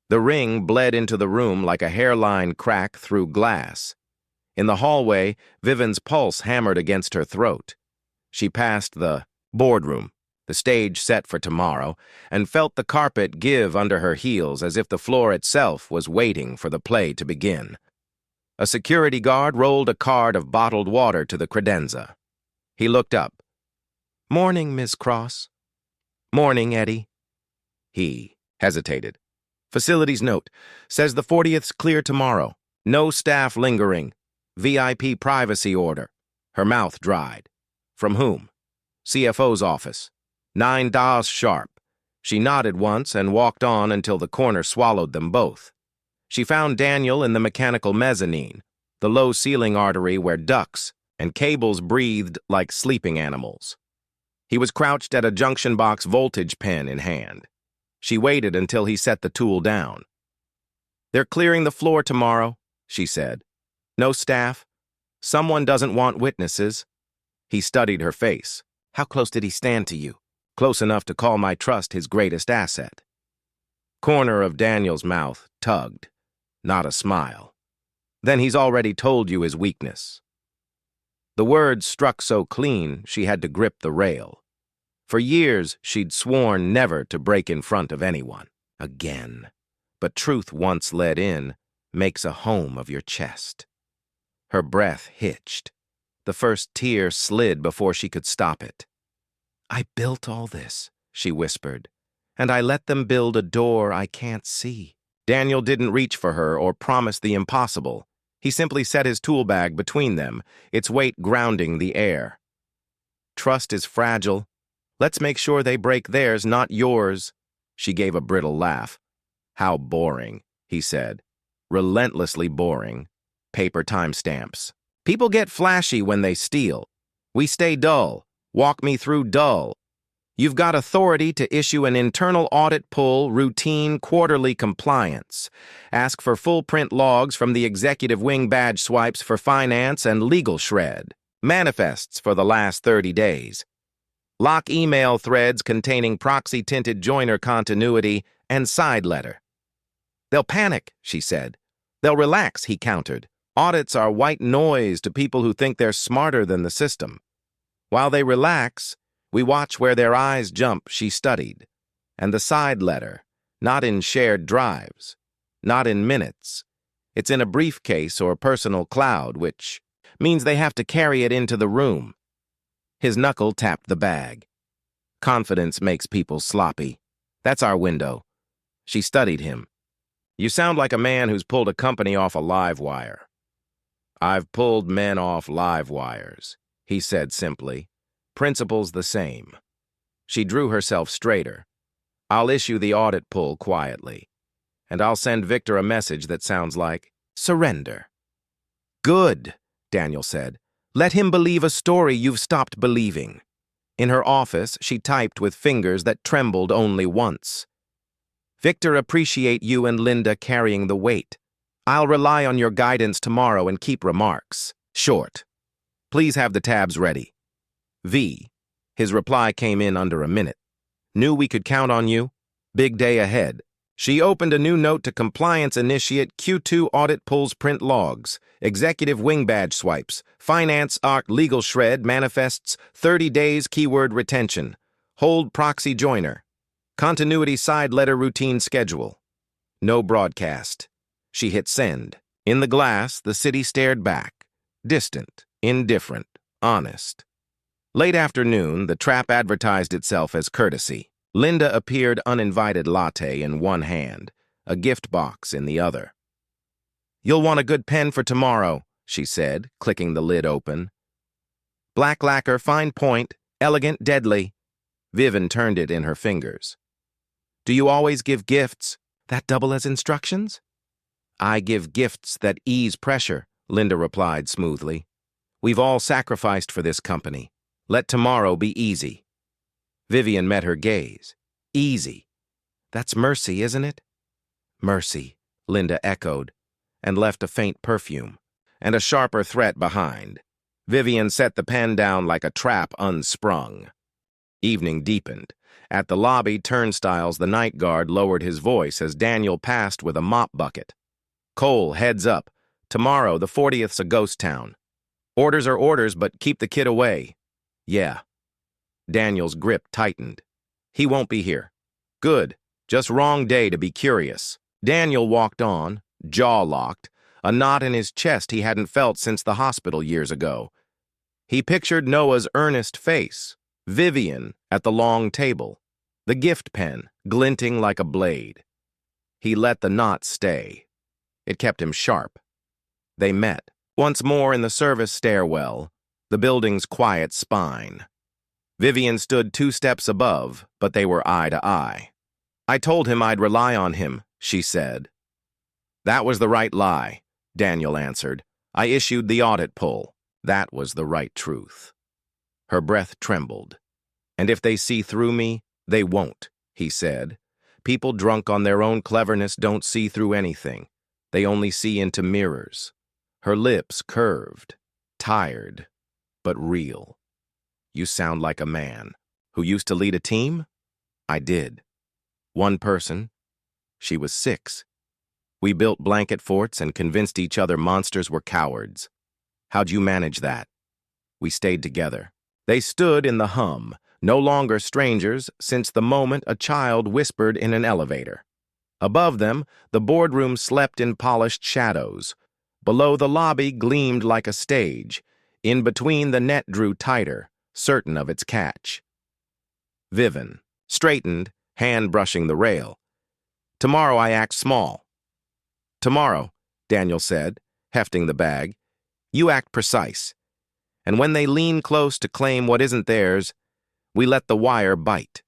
The ring bled into the room like a hairline crack through glass. In the hallway, Vivian's pulse hammered against her throat. She passed the boardroom, the stage set for tomorrow, and felt the carpet give under her heels as if the floor itself was waiting for the play to begin. A security guard rolled a card of bottled water to the credenza. He looked up. Morning, Miss Cross. Morning, Eddie. He hesitated. Facilities note, says the 40th's clear tomorrow. No staff lingering. VIP privacy order. Her mouth dried. From whom? CFO's office. $9 sharp. She nodded once and walked on until the corner swallowed them both. She found Daniel in the mechanical mezzanine, the low ceiling artery where ducts and cables breathed like sleeping animals. He was crouched at a junction box voltage pen in hand. She waited until he set the tool down. They're clearing the floor tomorrow, she said. No staff. Someone doesn't want witnesses. He studied her face. How close did he stand to you? Close enough to call my trust his greatest asset. Corner of Daniel's mouth tugged, not a smile. Then he's already told you his weakness. The words struck so clean she had to grip the rail. For years, she'd sworn never to break in front of anyone again. But truth once let in makes a home of your chest. Her breath hitched. The first tear slid before she could stop it. I built all this, she whispered, and I let them build a door I can't see. Daniel didn't reach for her or promise the impossible. He simply set his tool bag between them, its weight grounding the air. Trust is fragile. Let's make sure they break theirs, not yours. She gave a brittle laugh. How boring, he said. Relentlessly boring. Paper timestamps. People get flashy when they steal. We stay dull. Walk me through dull. You've got authority to issue an internal audit pull routine quarterly compliance. Ask for full print logs from the executive wing badge swipes for finance and legal shred. Manifests for the last 30 days. Lock email threads containing proxy-tinted joiner continuity and side letter. They'll panic, she said. They'll relax, he countered. Audits are white noise to people who think they're smarter than the system. While they relax, we watch where their eyes jump, she studied. And the side letter, not in shared drives, not in minutes. It's in a briefcase or personal cloud, which means they have to carry it into the room. His knuckle tapped the bag. Confidence makes people sloppy. That's our window. She studied him. You sound like a man who's pulled a company off a live wire. I've pulled men off live wires, he said simply. Principle's the same. She drew herself straighter. I'll issue the audit pull quietly. And I'll send Victor a message that sounds like, surrender. Good, Daniel said. Let him believe a story you've stopped believing. In her office, she typed with fingers that trembled only once. Victor, appreciate you and Linda carrying the weight. I'll rely on your guidance tomorrow and keep remarks short. Please have the tabs ready. V. His reply came in under a minute. Knew we could count on you? Big day ahead. She opened a new note to compliance initiate Q2 audit pulls print logs, executive wing badge swipes, finance arc legal shred manifests, 30 days keyword retention, hold proxy joiner, continuity side letter routine schedule. No broadcast. She hit send. In the glass, the city stared back, distant, indifferent, honest. Late afternoon, the trap advertised itself as courtesy. Linda appeared uninvited latte in one hand, a gift box in the other. You'll want a good pen for tomorrow, she said, clicking the lid open. Black lacquer, fine point, elegant, deadly. Vivian turned it in her fingers. Do you always give gifts that double as instructions? I give gifts that ease pressure, Linda replied smoothly. We've all sacrificed for this company. Let tomorrow be easy. Vivian met her gaze. Easy. That's mercy, isn't it? Mercy, Linda echoed, and left a faint perfume, and a sharper threat behind. Vivian set the pen down like a trap unsprung. Evening deepened. At the lobby turnstiles, the night guard lowered his voice as Daniel passed with a mop bucket. Cole, heads up. Tomorrow, the 40th's a ghost town. Orders are orders, but keep the kid away. Yeah. Daniel's grip tightened. He won't be here. Good. Just wrong day to be curious. Daniel walked on, jaw locked, a knot in his chest he hadn't felt since the hospital years ago. He pictured Noah's earnest face, Vivian at the long table, the gift pen glinting like a blade. He let the knot stay. It kept him sharp. They met, once more in the service stairwell, the building's quiet spine. Vivian stood 2 steps above, but they were eye to eye. I told him I'd rely on him, she said. That was the right lie, Daniel answered. I issued the audit pull. That was the right truth. Her breath trembled. And if they see through me, they won't, he said. People drunk on their own cleverness don't see through anything. They only see into mirrors. Her lips curved, tired, but real. You sound like a man. Who used to lead a team? I did. One person. She was 6. We built blanket forts and convinced each other monsters were cowards. How'd you manage that? We stayed together. They stood in the hum, no longer strangers since the moment a child whispered in an elevator. Above them, the boardroom slept in polished shadows. Below, the lobby gleamed like a stage. In between, the net drew tighter, certain of its catch. Vivian straightened, hand brushing the rail. Tomorrow I act small. Tomorrow, Daniel said, hefting the bag, you act precise. And when they lean close to claim what isn't theirs, we let the wire bite.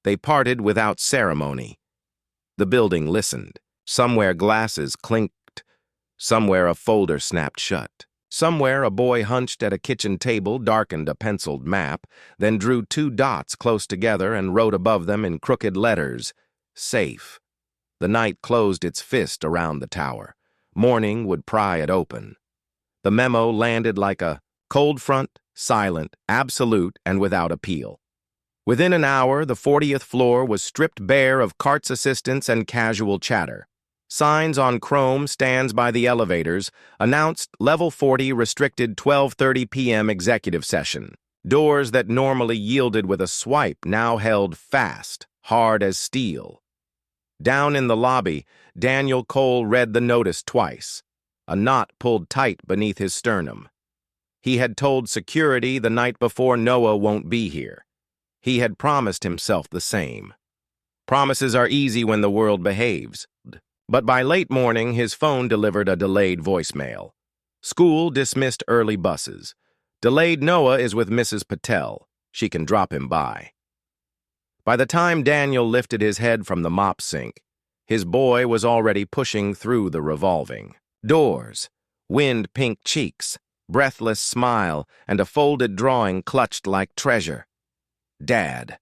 They parted without ceremony. The building listened. Somewhere glasses clinked. Somewhere a folder snapped shut. Somewhere, a boy hunched at a kitchen table, darkened a penciled map, then drew two dots close together and wrote above them in crooked letters, "Safe." The night closed its fist around the tower. Morning would pry it open. The memo landed like a cold front, silent, absolute, and without appeal. Within an hour, the 40th floor was stripped bare of carts assistants and casual chatter. Signs on chrome stands by the elevators announced Level 40 restricted 12:30 p.m. executive session. Doors that normally yielded with a swipe now held fast, hard as steel. Down in the lobby, Daniel Cole read the notice twice. A knot pulled tight beneath his sternum. He had told security the night before Noah won't be here. He had promised himself the same. Promises are easy when the world behaves. But by late morning, his phone delivered a delayed voicemail. School dismissed early buses. Delayed Noah is with Mrs. Patel. She can drop him by. By the time Daniel lifted his head from the mop sink, his boy was already pushing through the revolving doors, wind-pink cheeks, breathless smile, and a folded drawing clutched like treasure. Dad.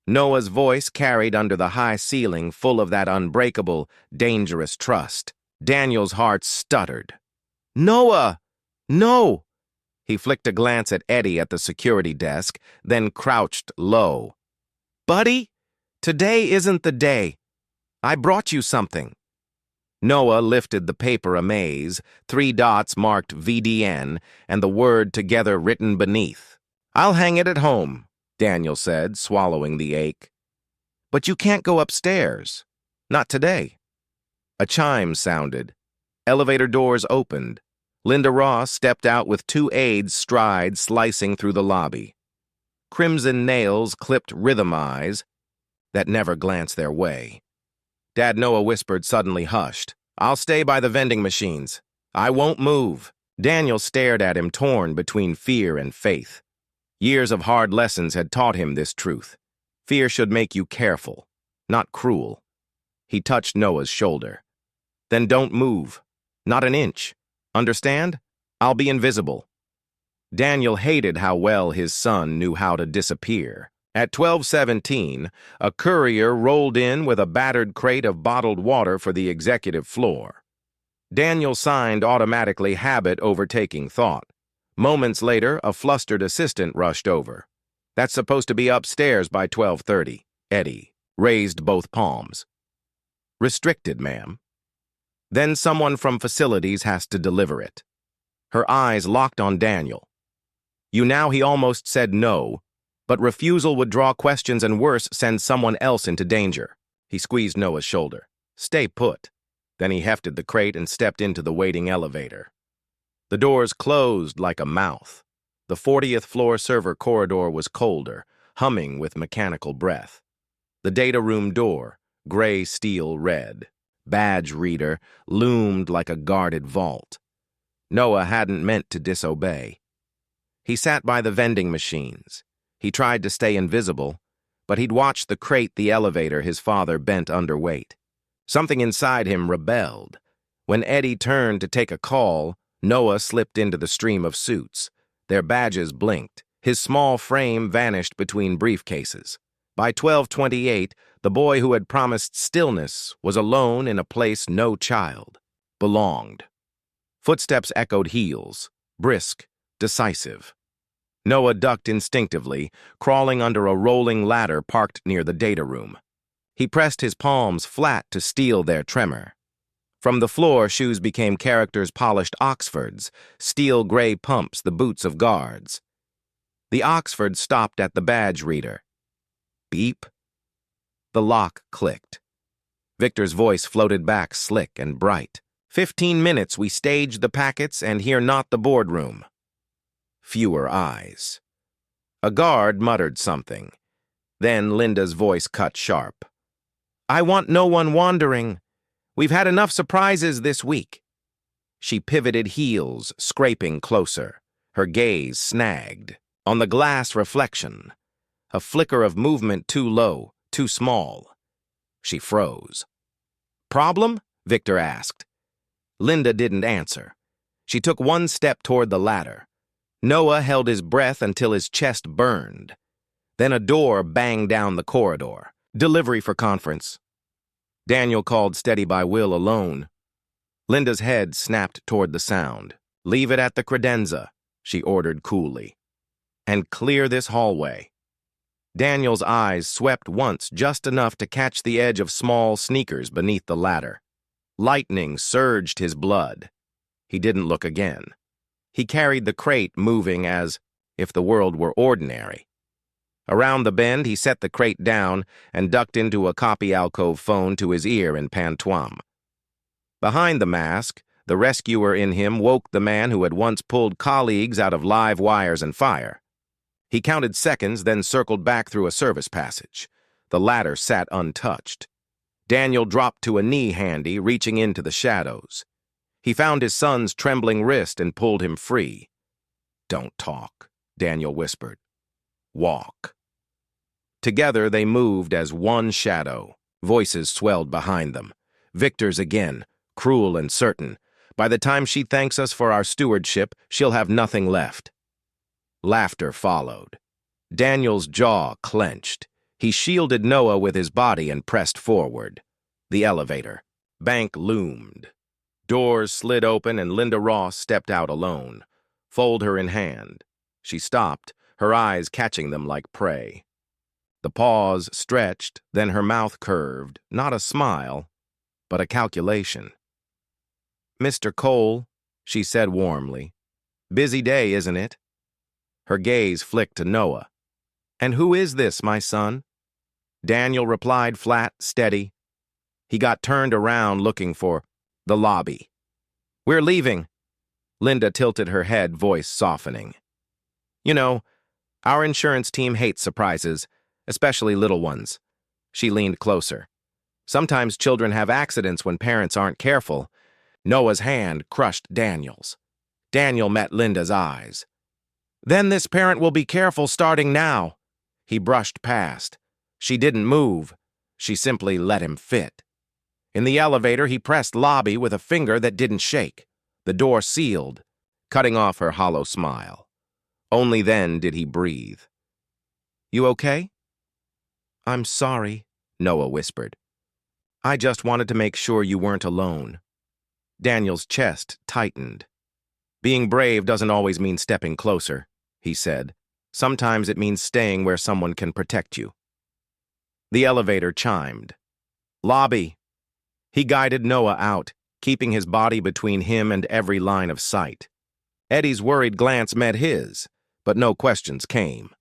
Noah's voice carried under the high ceiling, full of that unbreakable, dangerous trust. Daniel's heart stuttered. "Noah! No!" He flicked a glance at Eddie at the security desk, then crouched low. "Buddy, today isn't the day. I brought you something." Noah lifted the paper amaze, 3 dots marked VDN, and the word together written beneath. "I'll hang it at home," Daniel said, swallowing the ache. "But you can't go upstairs. Not today." A chime sounded. Elevator doors opened. Linda Ross stepped out with 2 aides' strides slicing through the lobby. Crimson nails clipped rhythm eyes that never glanced their way. Dad Noah whispered, suddenly hushed. "I'll stay by the vending machines. I won't move." Daniel stared at him, torn between fear and faith. Years of hard lessons had taught him this truth. Fear should make you careful, not cruel. He touched Noah's shoulder. "Then don't move. Not an inch. Understand? I'll be invisible." Daniel hated how well his son knew how to disappear. At 12:17, a courier rolled in with a battered crate of bottled water for the executive floor. Daniel signed, automatically, habit overtaking thought. Moments later, a flustered assistant rushed over. "That's supposed to be upstairs by 12:30. Eddie raised both palms. "Restricted, ma'am." "Then someone from facilities has to deliver it." Her eyes locked on Daniel. He almost said no, but refusal would draw questions and, worse, send someone else into danger. He squeezed Noah's shoulder. "Stay put." Then he hefted the crate and stepped into the waiting elevator. The doors closed like a mouth. The 40th floor server corridor was colder, humming with mechanical breath. The data room door, gray steel red, badge reader, loomed like a guarded vault. Noah hadn't meant to disobey. He sat by the vending machines. He tried to stay invisible, but he'd watched the crate the elevator his father bent under weight. Something inside him rebelled. When Eddie turned to take a call, Noah slipped into the stream of suits. Their badges blinked. His small frame vanished between briefcases. By 12:28, the boy who had promised stillness was alone in a place no child belonged. Footsteps echoed heels, brisk, decisive. Noah ducked instinctively, crawling under a rolling ladder parked near the data room. He pressed his palms flat to steel their tremor. From the floor, shoes became characters' polished Oxfords, steel gray pumps, the boots of guards. The Oxford stopped at the badge reader. Beep. The lock clicked. Victor's voice floated back, slick and bright. 15 minutes we stage the packets and hear not the boardroom. Fewer eyes. A guard muttered something. Then Linda's voice cut sharp. "I want no one wandering. We've had enough surprises this week." She pivoted heels, scraping closer, her gaze snagged on the glass reflection. A flicker of movement too low, too small. She froze. "Problem?" Victor asked. Linda didn't answer. She took one step toward the ladder. Noah held his breath until his chest burned. Then a door banged down the corridor. Delivery for conference. Daniel called steady by Will alone. Linda's head snapped toward the sound. Leave it at the credenza, she ordered coolly. And clear this hallway. Daniel's eyes swept once just enough to catch the edge of small sneakers beneath the ladder. Lightning surged his blood. He didn't look again. He carried the crate moving as if the world were ordinary. Around the bend, he set the crate down and ducked into a copy alcove phone to his ear in pantoum. Behind the mask, the rescuer in him woke the man who had once pulled colleagues out of live wires and fire. He counted seconds, then circled back through a service passage. The ladder sat untouched. Daniel dropped to a knee handy, reaching into the shadows. He found his son's trembling wrist and pulled him free. "Don't talk," Daniel whispered. "Walk." Together they moved as one shadow. Voices swelled behind them. Victor's again, cruel and certain. By the time she thanks us for our stewardship, she'll have nothing left. Laughter followed. Daniel's jaw clenched. He shielded Noah with his body and pressed forward. The elevator. Bank loomed. Doors slid open and Linda Ross stepped out alone, folder in hand. She stopped, her eyes catching them like prey. The pause stretched, then her mouth curved, not a smile, but a calculation. "Mr. Cole," she said warmly. "Busy day, isn't it?" Her gaze flicked to Noah. "And who is this, my son?" Daniel replied flat, steady. He got turned around looking for the lobby. "We're leaving." Linda tilted her head, voice softening. "You know, our insurance team hates surprises, especially little ones." She leaned closer. "Sometimes children have accidents when parents aren't careful." Noah's hand crushed Daniel's. Daniel met Linda's eyes. "Then this parent will be careful starting now." He brushed past. She didn't move. She simply let him fit. In the elevator, he pressed lobby with a finger that didn't shake. The door sealed, cutting off her hollow smile. Only then did he breathe. "You okay?" "I'm sorry," Noah whispered. "I just wanted to make sure you weren't alone." Daniel's chest tightened. "Being brave doesn't always mean stepping closer," he said. "Sometimes it means staying where someone can protect you." The elevator chimed. "Lobby." He guided Noah out, keeping his body between him and every line of sight. Eddie's worried glance met his, but no questions came.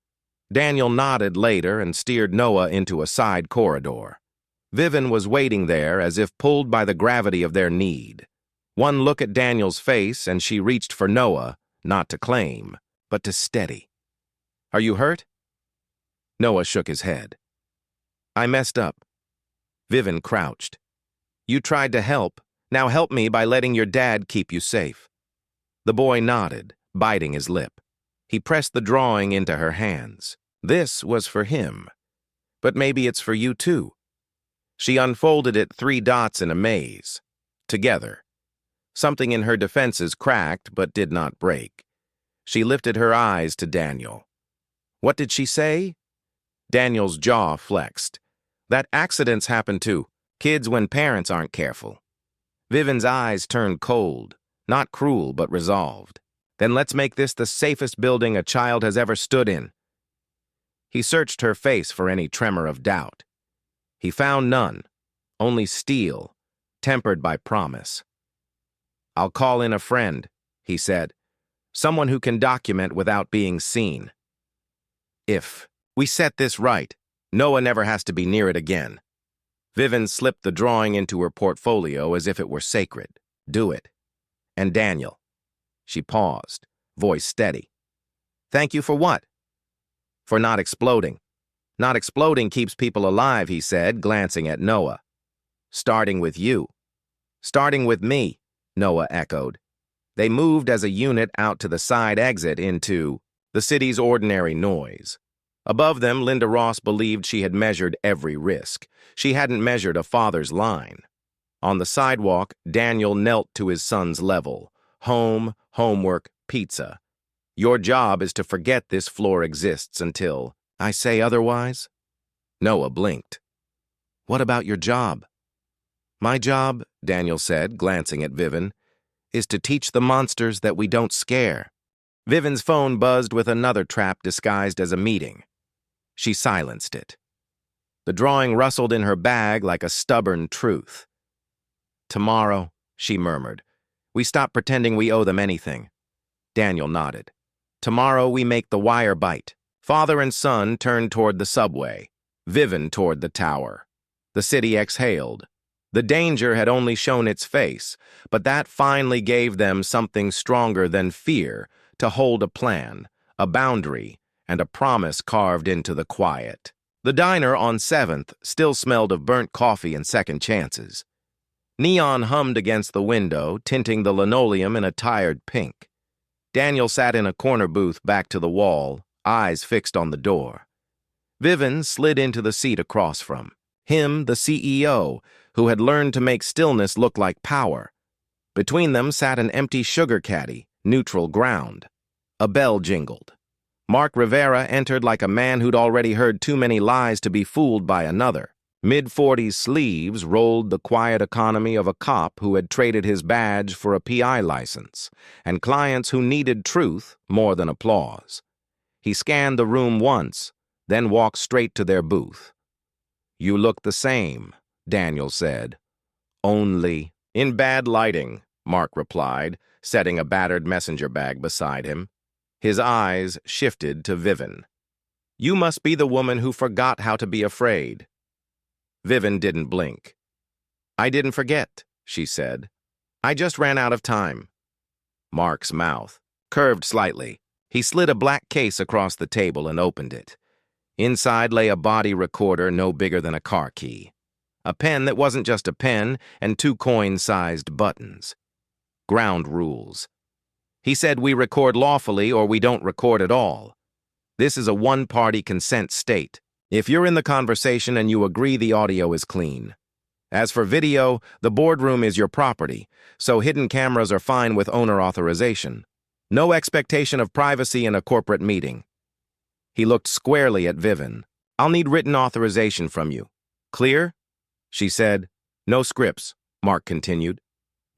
Daniel nodded later and steered Noah into a side corridor. Vivian was waiting there as if pulled by the gravity of their need. One look at Daniel's face and she reached for Noah, not to claim, but to steady. "Are you hurt?" Noah shook his head. "I messed up." Vivian crouched. "You tried to help. Now help me by letting your dad keep you safe." The boy nodded, biting his lip. He pressed the drawing into her hands. This was for him. "But maybe it's for you too." She unfolded it, 3 dots in a maze. Together. Something in her defenses cracked but did not break. She lifted her eyes to Daniel. "What did she say?" Daniel's jaw flexed. "That accidents happen too. Kids when parents aren't careful." Vivian's eyes turned cold, not cruel but resolved. "Then let's make this the safest building a child has ever stood in." He searched her face for any tremor of doubt. He found none, only steel, tempered by promise. "I'll call in a friend," he said. "Someone who can document without being seen. If we set this right, Noah never has to be near it again." Vivian slipped the drawing into her portfolio as if it were sacred. "Do it." "And Daniel." She paused, voice steady. "Thank you for what?" "For not exploding." "Not exploding keeps people alive," he said, glancing at Noah. "Starting with you." "Starting with me," Noah echoed. They moved as a unit out to the side exit into the city's ordinary noise. Above them, Linda Ross believed she had measured every risk. She hadn't measured a father's line. On the sidewalk, Daniel knelt to his son's level, home, homework, pizza. Your job is to forget this floor exists until I say otherwise. Noah blinked. What about your job? My job, Daniel said, glancing at Vivian, is to teach the monsters that we don't scare. Vivian's phone buzzed with another trap disguised as a meeting. She silenced it. The drawing rustled in her bag like a stubborn truth. Tomorrow, she murmured, we stop pretending we owe them anything. Daniel nodded. Tomorrow we make the wire bite. Father and son turned toward the subway, Vivian toward the tower. The city exhaled. The danger had only shown its face, but that finally gave them something stronger than fear to hold a plan, a boundary, and a promise carved into the quiet. The diner on 7th still smelled of burnt coffee and second chances. Neon hummed against the window, tinting the linoleum in a tired pink. Daniel sat in a corner booth back to the wall, eyes fixed on the door. Vivian slid into the seat across from him, the CEO, who had learned to make stillness look like power. Between them sat an empty sugar caddy, neutral ground. A bell jingled. Mark Rivera entered like a man who'd already heard too many lies to be fooled by another. Mid-40s sleeves rolled the quiet economy of a cop who had traded his badge for a PI license, and clients who needed truth more than applause. He scanned the room once, then walked straight to their booth. You look the same, Daniel said. Only in bad lighting, Mark replied, setting a battered messenger bag beside him. His eyes shifted to Vivian. You must be the woman who forgot how to be afraid. Vivian didn't blink. I didn't forget, she said. I just ran out of time. Mark's mouth curved slightly. He slid a black case across the table and opened it. Inside lay a body recorder no bigger than a car key. A pen that wasn't just a pen, and 2 coin-sized buttons. Ground rules. He said we record lawfully or we don't record at all. This is a one-party consent state. If you're in the conversation and you agree the audio is clean. As for video, the boardroom is your property, so hidden cameras are fine with owner authorization. No expectation of privacy in a corporate meeting. He looked squarely at Vivian. I'll need written authorization from you. Clear? She said. No scripts, Mark continued.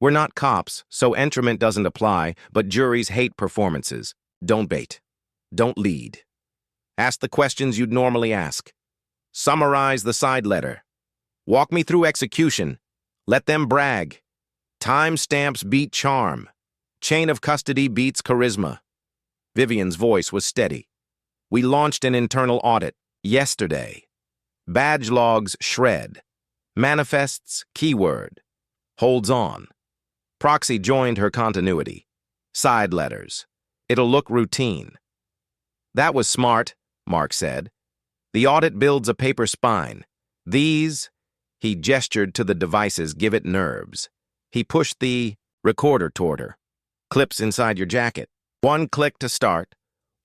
We're not cops, so entrapment doesn't apply, but juries hate performances. Don't bait. Don't lead. Ask the questions you'd normally ask. Summarize the side letter. Walk me through execution. Let them brag. Timestamps beat charm. Chain of custody beats charisma. Vivian's voice was steady. We launched an internal audit yesterday. Badge logs shred. Manifests keyword. Holds on. Proxy joined her continuity. Side letters. It'll look routine. That was smart, Mark said. The audit builds a paper spine. These, he gestured to the devices, give it nerves. He pushed the recorder toward her. Clips inside your jacket. 1 click to start,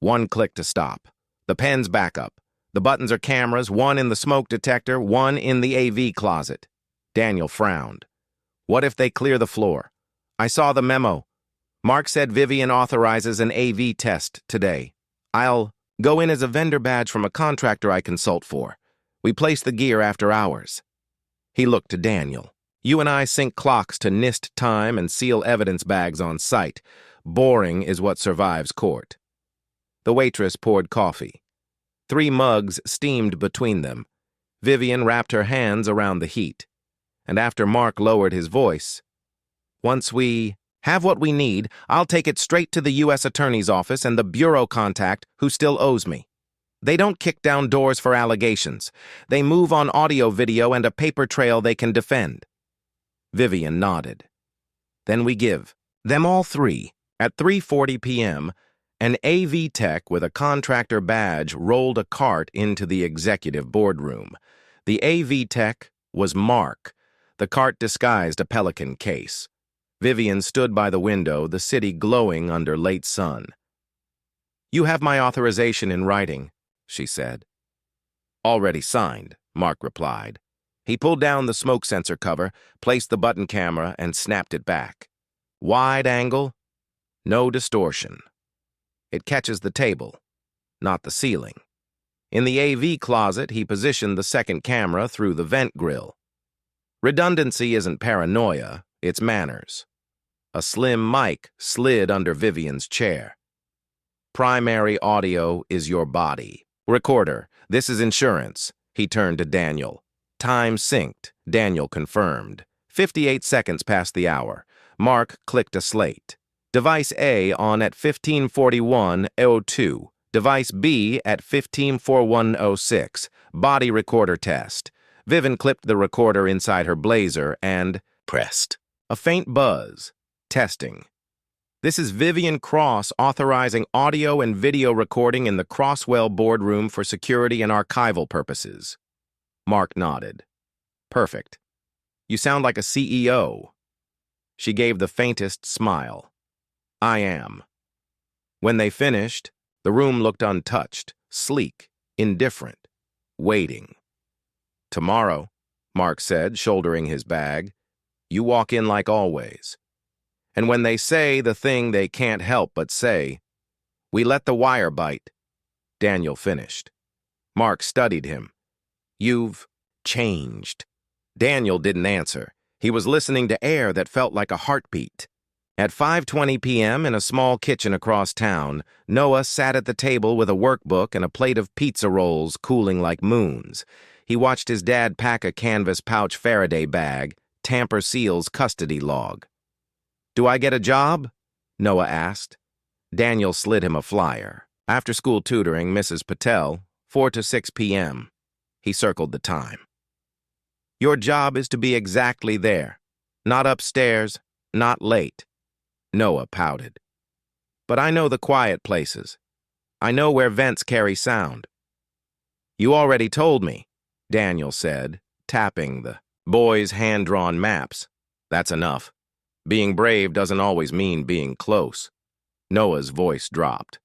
1 click to stop. The pen's backup. The buttons are cameras, 1 in the smoke detector, 1 in the AV closet. Daniel frowned. What if they clear the floor? I saw the memo. Mark said Vivian authorizes an AV test today. I'll go in as a vendor badge from a contractor I consult for. We place the gear after hours. He looked to Daniel. You and I sync clocks to NIST time and seal evidence bags on site. Boring is what survives court. The waitress poured coffee. 3 mugs steamed between them. Vivian wrapped her hands around the heat. And after Mark lowered his voice, once we have what we need, I'll take it straight to the U.S. Attorney's Office and the bureau contact who still owes me. They don't kick down doors for allegations. They move on audio, video, and a paper trail they can defend. Vivian nodded. Then we give them all 3. At 3:40 p.m., an AV tech with a contractor badge rolled a cart into the executive boardroom. The AV tech was Mark. The cart disguised a Pelican case. Vivian stood by the window, the city glowing under late sun. You have my authorization in writing, she said. Already signed, Mark replied. He pulled down the smoke sensor cover, placed the button camera, and snapped it back. Wide angle, No distortion. It catches the table, not the ceiling. In the AV closet, he positioned the second camera through the vent grill. Redundancy isn't paranoia, it's manners. A slim mic slid under Vivian's chair. Primary audio is your body. Recorder, this is insurance. He turned to Daniel. Time synced, Daniel confirmed. 58 seconds past the hour. Mark clicked a slate. Device A on at 15:41:02. Device B at 15:41:06. Body recorder test. Vivian clipped the recorder inside her blazer and pressed. A faint buzz. Testing. This is Vivian Cross authorizing audio and video recording in the Crosswell boardroom for security and archival purposes. Mark nodded. Perfect. You sound like a CEO. She gave the faintest smile. I am. When they finished, the room looked untouched, sleek, indifferent, waiting. Tomorrow, Mark said, shouldering his bag, you walk in like always. And when they say the thing they can't help but say, we let the wire bite. Daniel finished. Mark studied him. You've changed. Daniel didn't answer. He was listening to air that felt like a heartbeat. At 5:20 p.m. in a small kitchen across town, Noah sat at the table with a workbook and a plate of pizza rolls cooling like moons. He watched his dad pack a canvas pouch Faraday bag, tamper Seal's custody log. Do I get a job? Noah asked. Daniel slid him a flyer. After-school tutoring, Mrs. Patel, 4 to 6 p.m. He circled the time. Your job is to be exactly there. Not upstairs, not late. Noah pouted. But I know the quiet places. I know where vents carry sound. You already told me, Daniel said, tapping the boys' hand-drawn maps. That's enough. Being brave doesn't always mean being close. Noah's voice dropped.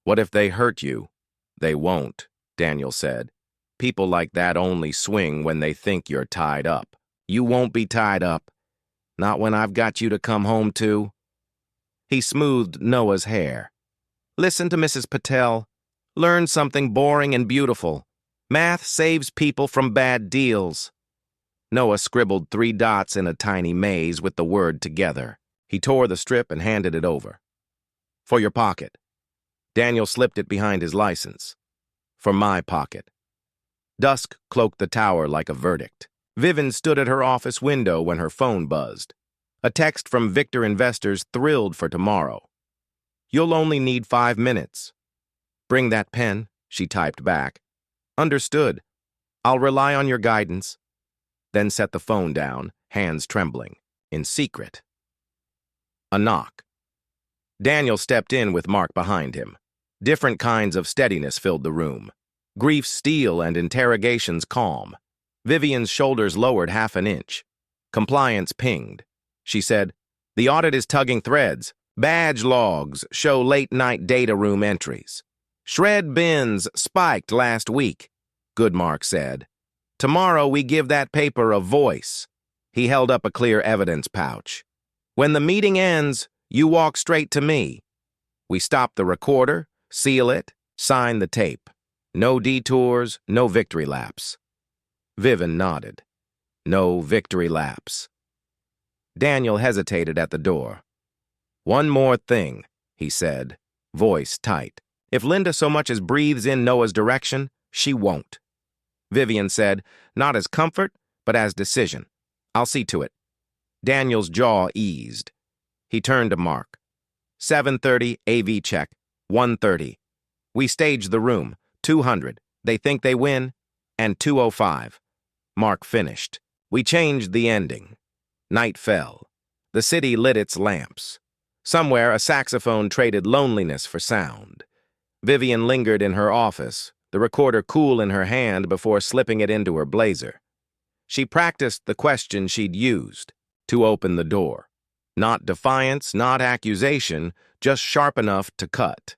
What if they hurt you? They won't, Daniel said. People like that only swing when they think you're tied up. You won't be tied up. Not when I've got you to come home to. He smoothed Noah's hair. Listen to Mrs. Patel. Learn something boring and beautiful. Math saves people from bad deals. Noah scribbled 3 dots in a tiny maze with the word together. He tore the strip and handed it over. For your pocket. Daniel slipped it behind his license. For my pocket. Dusk cloaked the tower like a verdict. Vivian stood at her office window when her phone buzzed. A text from Victor Investors thrilled for tomorrow. You'll only need 5 minutes. Bring that pen, she typed back. Understood. I'll rely on your guidance. Then set the phone down, hands trembling, in secret. A knock. Daniel stepped in with Mark behind him. Different kinds of steadiness filled the room. Grief's steel and interrogation's calm. Vivian's shoulders lowered half an inch. Compliance pinged. She said, the audit is tugging threads. Badge logs show late-night data room entries. Shred bins spiked last week, Goodmark said. Tomorrow we give that paper a voice. He held up a clear evidence pouch. When the meeting ends, you walk straight to me. We stop the recorder, seal it, sign the tape. No detours, no victory laps. Vivian nodded. No victory laps. Daniel hesitated at the door. One more thing, he said, voice tight. If Linda so much as breathes in Noah's direction, she won't. Vivian said, not as comfort, but as decision. I'll see to it. Daniel's jaw eased. He turned to Mark. 7:30 AV check, 1:30. We staged the room, 200. They think they win, and 2:05. Mark finished. We changed the ending. Night fell. The city lit its lamps. Somewhere a saxophone traded loneliness for sound. Vivian lingered in her office, the recorder cool in her hand before slipping it into her blazer. She practiced the question she'd used, to open the door. Not defiance, not accusation, just sharp enough to cut.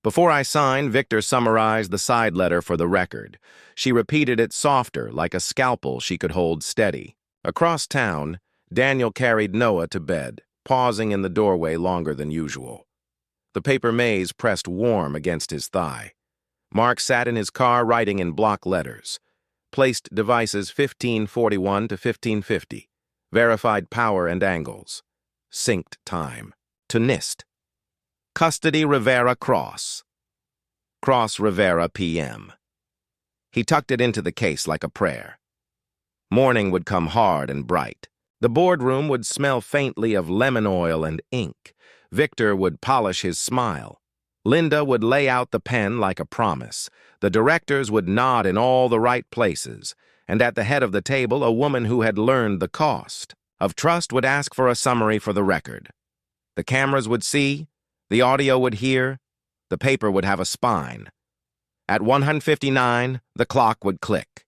Before I sign, Victor summarized the side letter for the record. She repeated it softer, like a scalpel she could hold steady. Across town, Daniel carried Noah to bed, pausing in the doorway longer than usual. The paper maze pressed warm against his thigh. Mark sat in his car writing in block letters. Placed devices 1541 to 1550. Verified power and angles. Synced time. To NIST. Custody Rivera Cross. Cross Rivera PM. He tucked it into the case like a prayer. Morning would come hard and bright. The boardroom would smell faintly of lemon oil and ink. Victor would polish his smile. Linda would lay out the pen like a promise. The directors would nod in all the right places. And at the head of the table, a woman who had learned the cost of trust would ask for a summary for the record. The cameras would see, the audio would hear, the paper would have a spine. At 159, the clock would click.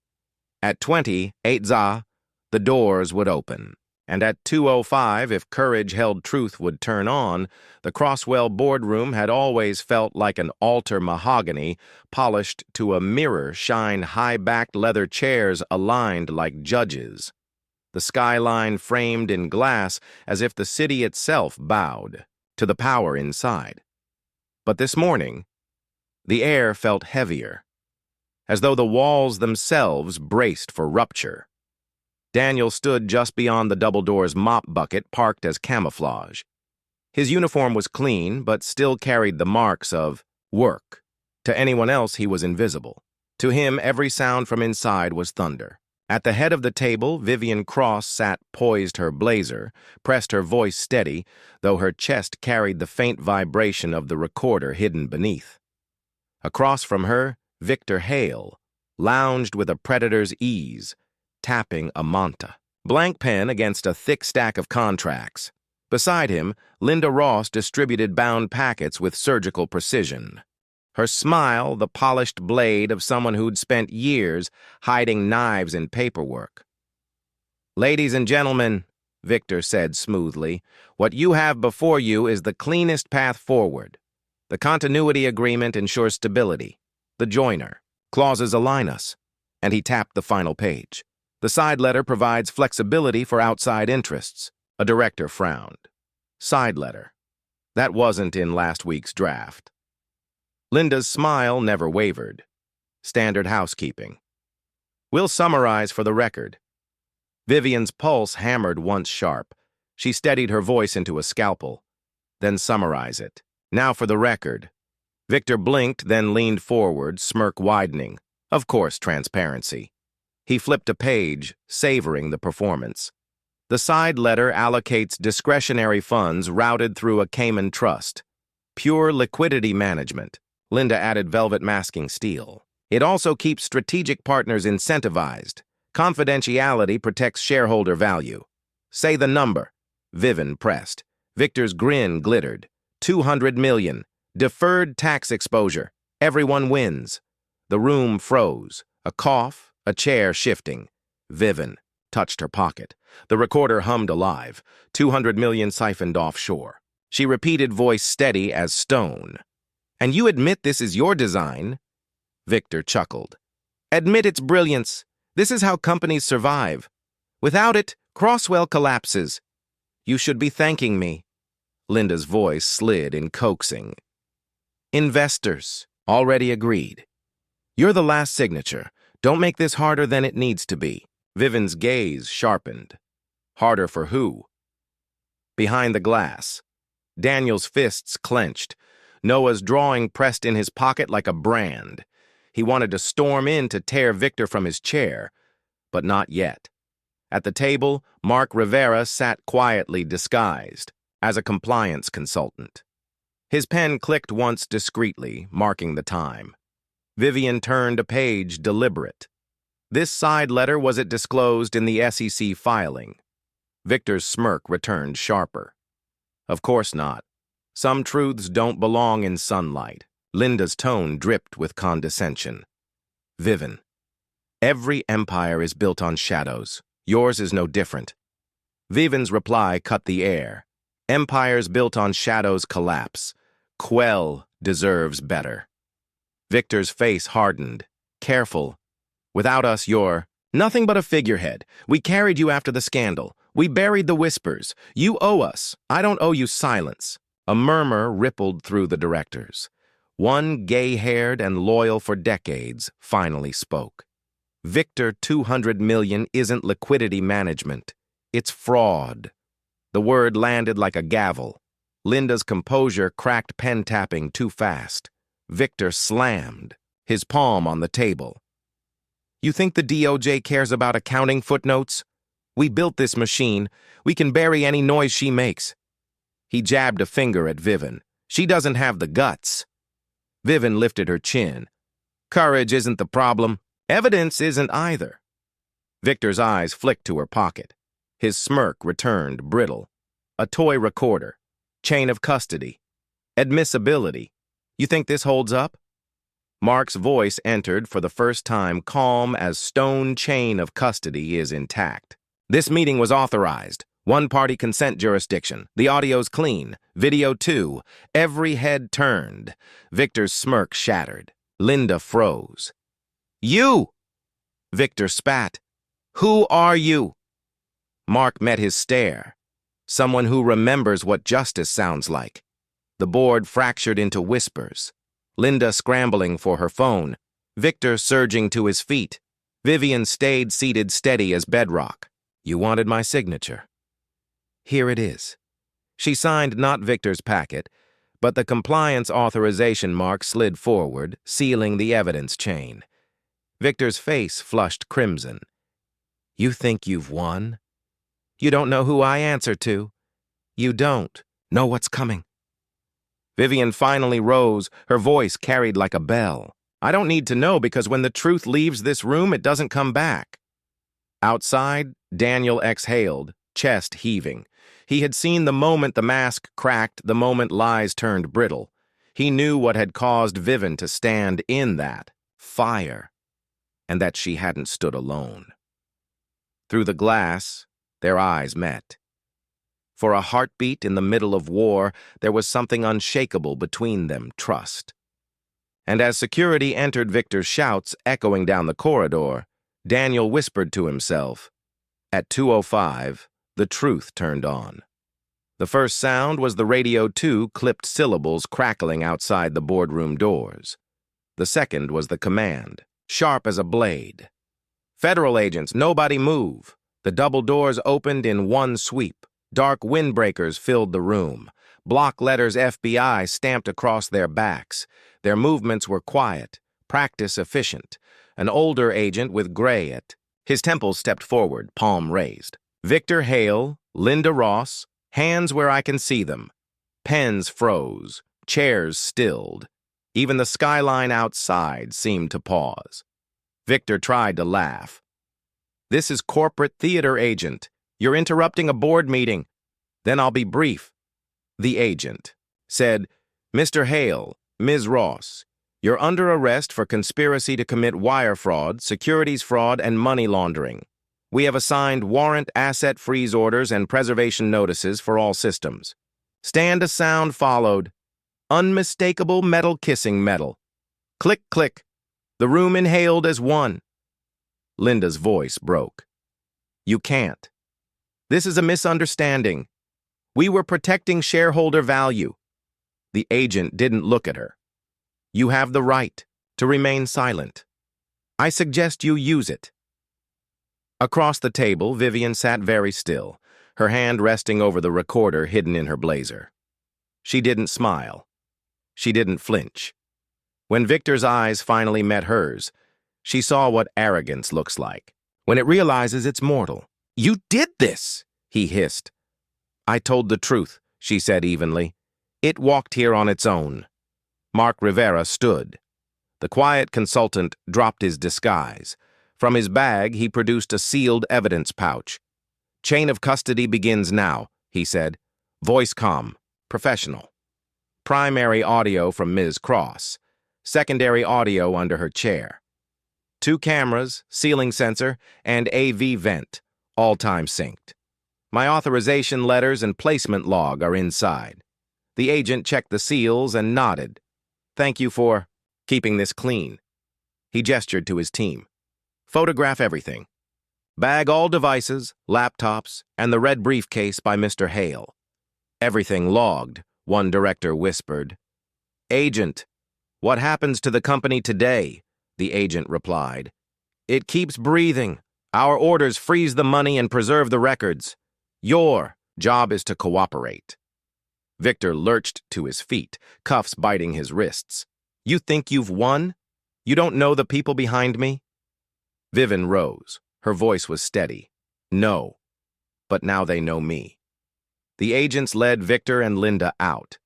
At 20, 8 za, the doors would open. And at 2:05, if courage held truth would turn on, the Crosswell boardroom had always felt like an altar mahogany, polished to a mirror shine high-backed leather chairs aligned like judges. The skyline framed in glass as if the city itself bowed to the power inside. But this morning, the air felt heavier, as though the walls themselves braced for rupture. Daniel stood just beyond the double door's mop bucket parked as camouflage. His uniform was clean, but still carried the marks of work. To anyone else, he was invisible. To him, every sound from inside was thunder. At the head of the table, Vivian Cross sat poised her blazer, pressed her voice steady, though her chest carried the faint vibration of the recorder hidden beneath. Across from her, Victor Hale lounged with a predator's ease, tapping a manta. Blank pen against a thick stack of contracts. Beside him, Linda Ross distributed bound packets with surgical precision. Her smile, the polished blade of someone who'd spent years hiding knives in paperwork. "Ladies and gentlemen," Victor said smoothly, "what you have before you is the cleanest path forward. The continuity agreement ensures stability. The joiner. Clauses align us." And he tapped the final page. The side letter provides flexibility for outside interests. A director frowned. Side letter. That wasn't in last week's draft. Linda's smile never wavered. Standard housekeeping. "We'll summarize for the record." Vivian's pulse hammered once sharp. She steadied her voice into a scalpel. "Then summarize it. Now for the record." Victor blinked, then leaned forward, smirk widening. Of course, transparency. He flipped a page, savoring the performance. The side letter allocates discretionary funds routed through a Cayman trust. Pure liquidity management. Linda added velvet masking steel. It also keeps strategic partners incentivized. Confidentiality protects shareholder value. "Say the number." Vivian pressed. Victor's grin glittered. 200 million. Deferred tax exposure. Everyone wins. The room froze. A cough. A chair shifting. Vivian touched her pocket. The recorder hummed alive. 200 million siphoned offshore. She repeated, voice steady as stone. "And you admit this is your design?" Victor chuckled. "Admit its brilliance. This is how companies survive. Without it, Crosswell collapses. You should be thanking me." Linda's voice slid in coaxing. "Investors already agreed. You're the last signature. Don't make this harder than it needs to be." Vivian's gaze sharpened. Harder for who? Behind the glass. Daniel's fists clenched. Noah's drawing pressed in his pocket like a brand. He wanted to storm in to tear Victor from his chair, but not yet. At the table, Mark Rivera sat quietly disguised as a compliance consultant. His pen clicked once discreetly, marking the time. Vivian turned a page, deliberate. This side letter was it disclosed in the SEC filing. Victor's smirk returned sharper. Of course not. Some truths don't belong in sunlight. Linda's tone dripped with condescension. "Vivian, every empire is built on shadows. Yours is no different." Vivian's reply cut the air. "Empires built on shadows collapse. Quell deserves better." Victor's face hardened. "Careful. Without us, you're nothing but a figurehead. We carried you after the scandal. We buried the whispers. You owe us. I don't owe you silence. A murmur rippled through the directors. One gay-haired and loyal for decades finally spoke. Victor 200 million isn't liquidity management. It's fraud. The word landed like a gavel. Linda's composure cracked pen tapping too fast. Victor slammed, his palm on the table. You think the DOJ cares about accounting footnotes? We built this machine. We can bury any noise she makes. He jabbed a finger at Vivian. She doesn't have the guts. Vivian lifted her chin. Courage isn't the problem. Evidence isn't either. Victor's eyes flicked to her pocket. His smirk returned brittle. A toy recorder. Chain of custody. Admissibility. You think this holds up? Mark's voice entered for the first time calm as stone chain of custody is intact. This meeting was authorized. One-party consent jurisdiction. The audio's clean. Video 2. Every head turned. Victor's smirk shattered. Linda froze. You! Victor spat. Who are you? Mark met his stare. Someone who remembers what justice sounds like. The board fractured into whispers. Linda scrambling for her phone. Victor surging to his feet. Vivian stayed seated steady as bedrock. You wanted my signature. Here it is. She signed not Victor's packet, but the compliance authorization mark slid forward, sealing the evidence chain. Victor's face flushed crimson. You think you've won? You don't know who I answer to. You don't know what's coming. Vivian finally rose, her voice carried like a bell. I don't need to know because when the truth leaves this room, it doesn't come back. Outside, Daniel exhaled, chest heaving. He had seen the moment the mask cracked, the moment lies turned brittle. He knew what had caused Vivian to stand in that fire, and that she hadn't stood alone. Through the glass, their eyes met. For a heartbeat in the middle of war, there was something unshakable between them, trust. And as security entered Victor's shouts echoing down the corridor, Daniel whispered to himself. At 2:05, the truth turned on. The first sound was the Radio 2 clipped syllables crackling outside the boardroom doors. The second was the command, sharp as a blade. Federal agents, nobody move. The double doors opened in one sweep. Dark windbreakers filled the room. Block letters FBI stamped across their backs. Their movements were quiet, practice efficient. An older agent with gray at his temples stepped forward, palm raised. Victor Hale, Linda Ross, hands where I can see them. Pens froze, chairs stilled. Even the skyline outside seemed to pause. Victor tried to laugh. This is corporate theater, agent. You're interrupting a board meeting. Then I'll be brief. The agent said, Mr. Hale, Ms. Ross, you're under arrest for conspiracy to commit wire fraud, securities fraud, and money laundering. We have assigned warrant asset freeze orders and preservation notices for all systems. Stand a sound followed. Unmistakable metal kissing metal. Click, click. The room inhaled as one. Linda's voice broke. You can't. This is a misunderstanding. We were protecting shareholder value. The agent didn't look at her. You have the right to remain silent. I suggest you use it. Across the table, Vivian sat very still, her hand resting over the recorder hidden in her blazer. She didn't smile. She didn't flinch. When Victor's eyes finally met hers, she saw what arrogance looks like, when it realizes it's mortal. You did this, he hissed. I told the truth, she said evenly. It walked here on its own. Mark Rivera stood. The quiet consultant dropped his disguise. From his bag, he produced a sealed evidence pouch. Chain of custody begins now, he said. Voice comm, professional. Primary audio from Ms. Cross. Secondary audio under her chair. 2 cameras, ceiling sensor, and AV vent, all time synced. My authorization letters and placement log are inside. The agent checked the seals and nodded. Thank you for keeping this clean. He gestured to his team. Photograph everything. Bag all devices, laptops, and the red briefcase by Mr. Hale. Everything logged, one director whispered. Agent, what happens to the company today? The agent replied. It keeps breathing. Our orders freeze the money and preserve the records. Your job is to cooperate. Victor lurched to his feet, cuffs biting his wrists. You think you've won? You don't know the people behind me? Vivian rose. Her voice was steady. No, but now they know me. The agents led Victor and Linda out.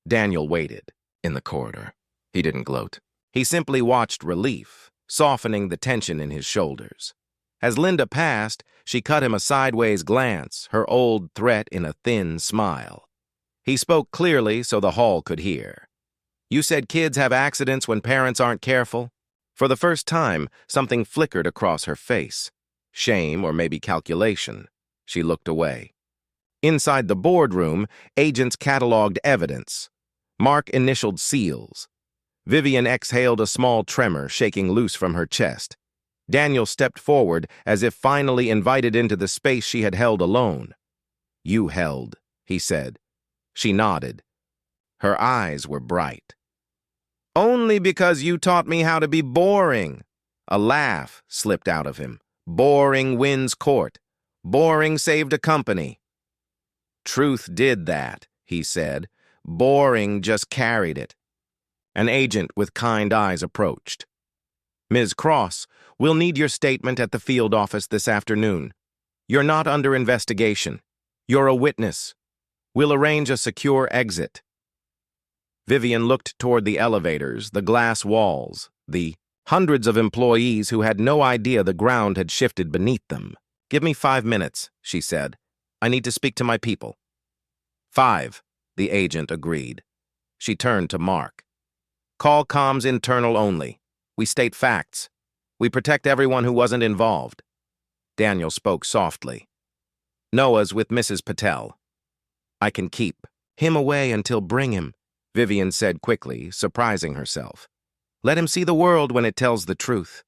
Daniel waited in the corridor. He didn't gloat. He simply watched relief, softening the tension in his shoulders. As Linda passed, she cut him a sideways glance, her old threat in a thin smile. He spoke clearly so the hall could hear. You said kids have accidents when parents aren't careful? For the first time, something flickered across her face. Shame or maybe calculation. She looked away. Inside the boardroom, agents cataloged evidence. Mark initialed seals. Vivian exhaled a small tremor shaking loose from her chest. Daniel stepped forward as if finally invited into the space she had held alone. You held, he said. She nodded. Her eyes were bright. Only because you taught me how to be boring. A laugh slipped out of him. Boring wins court. Boring saved a company. Truth did that, he said. Boring just carried it. An agent with kind eyes approached. Ms. Cross, we'll need your statement at the field office this afternoon. You're not under investigation. You're a witness. We'll arrange a secure exit. Vivian looked toward the elevators, the glass walls, the hundreds of employees who had no idea the ground had shifted beneath them. Give me 5 minutes, she said. I need to speak to my people. 5, the agent agreed. She turned to Mark. Call comms internal only. We state facts. We protect everyone who wasn't involved. Daniel spoke softly. Noah's with Mrs. Patel. I can keep him away until bring him, Vivian said quickly, surprising herself. Let him see the world when it tells the truth.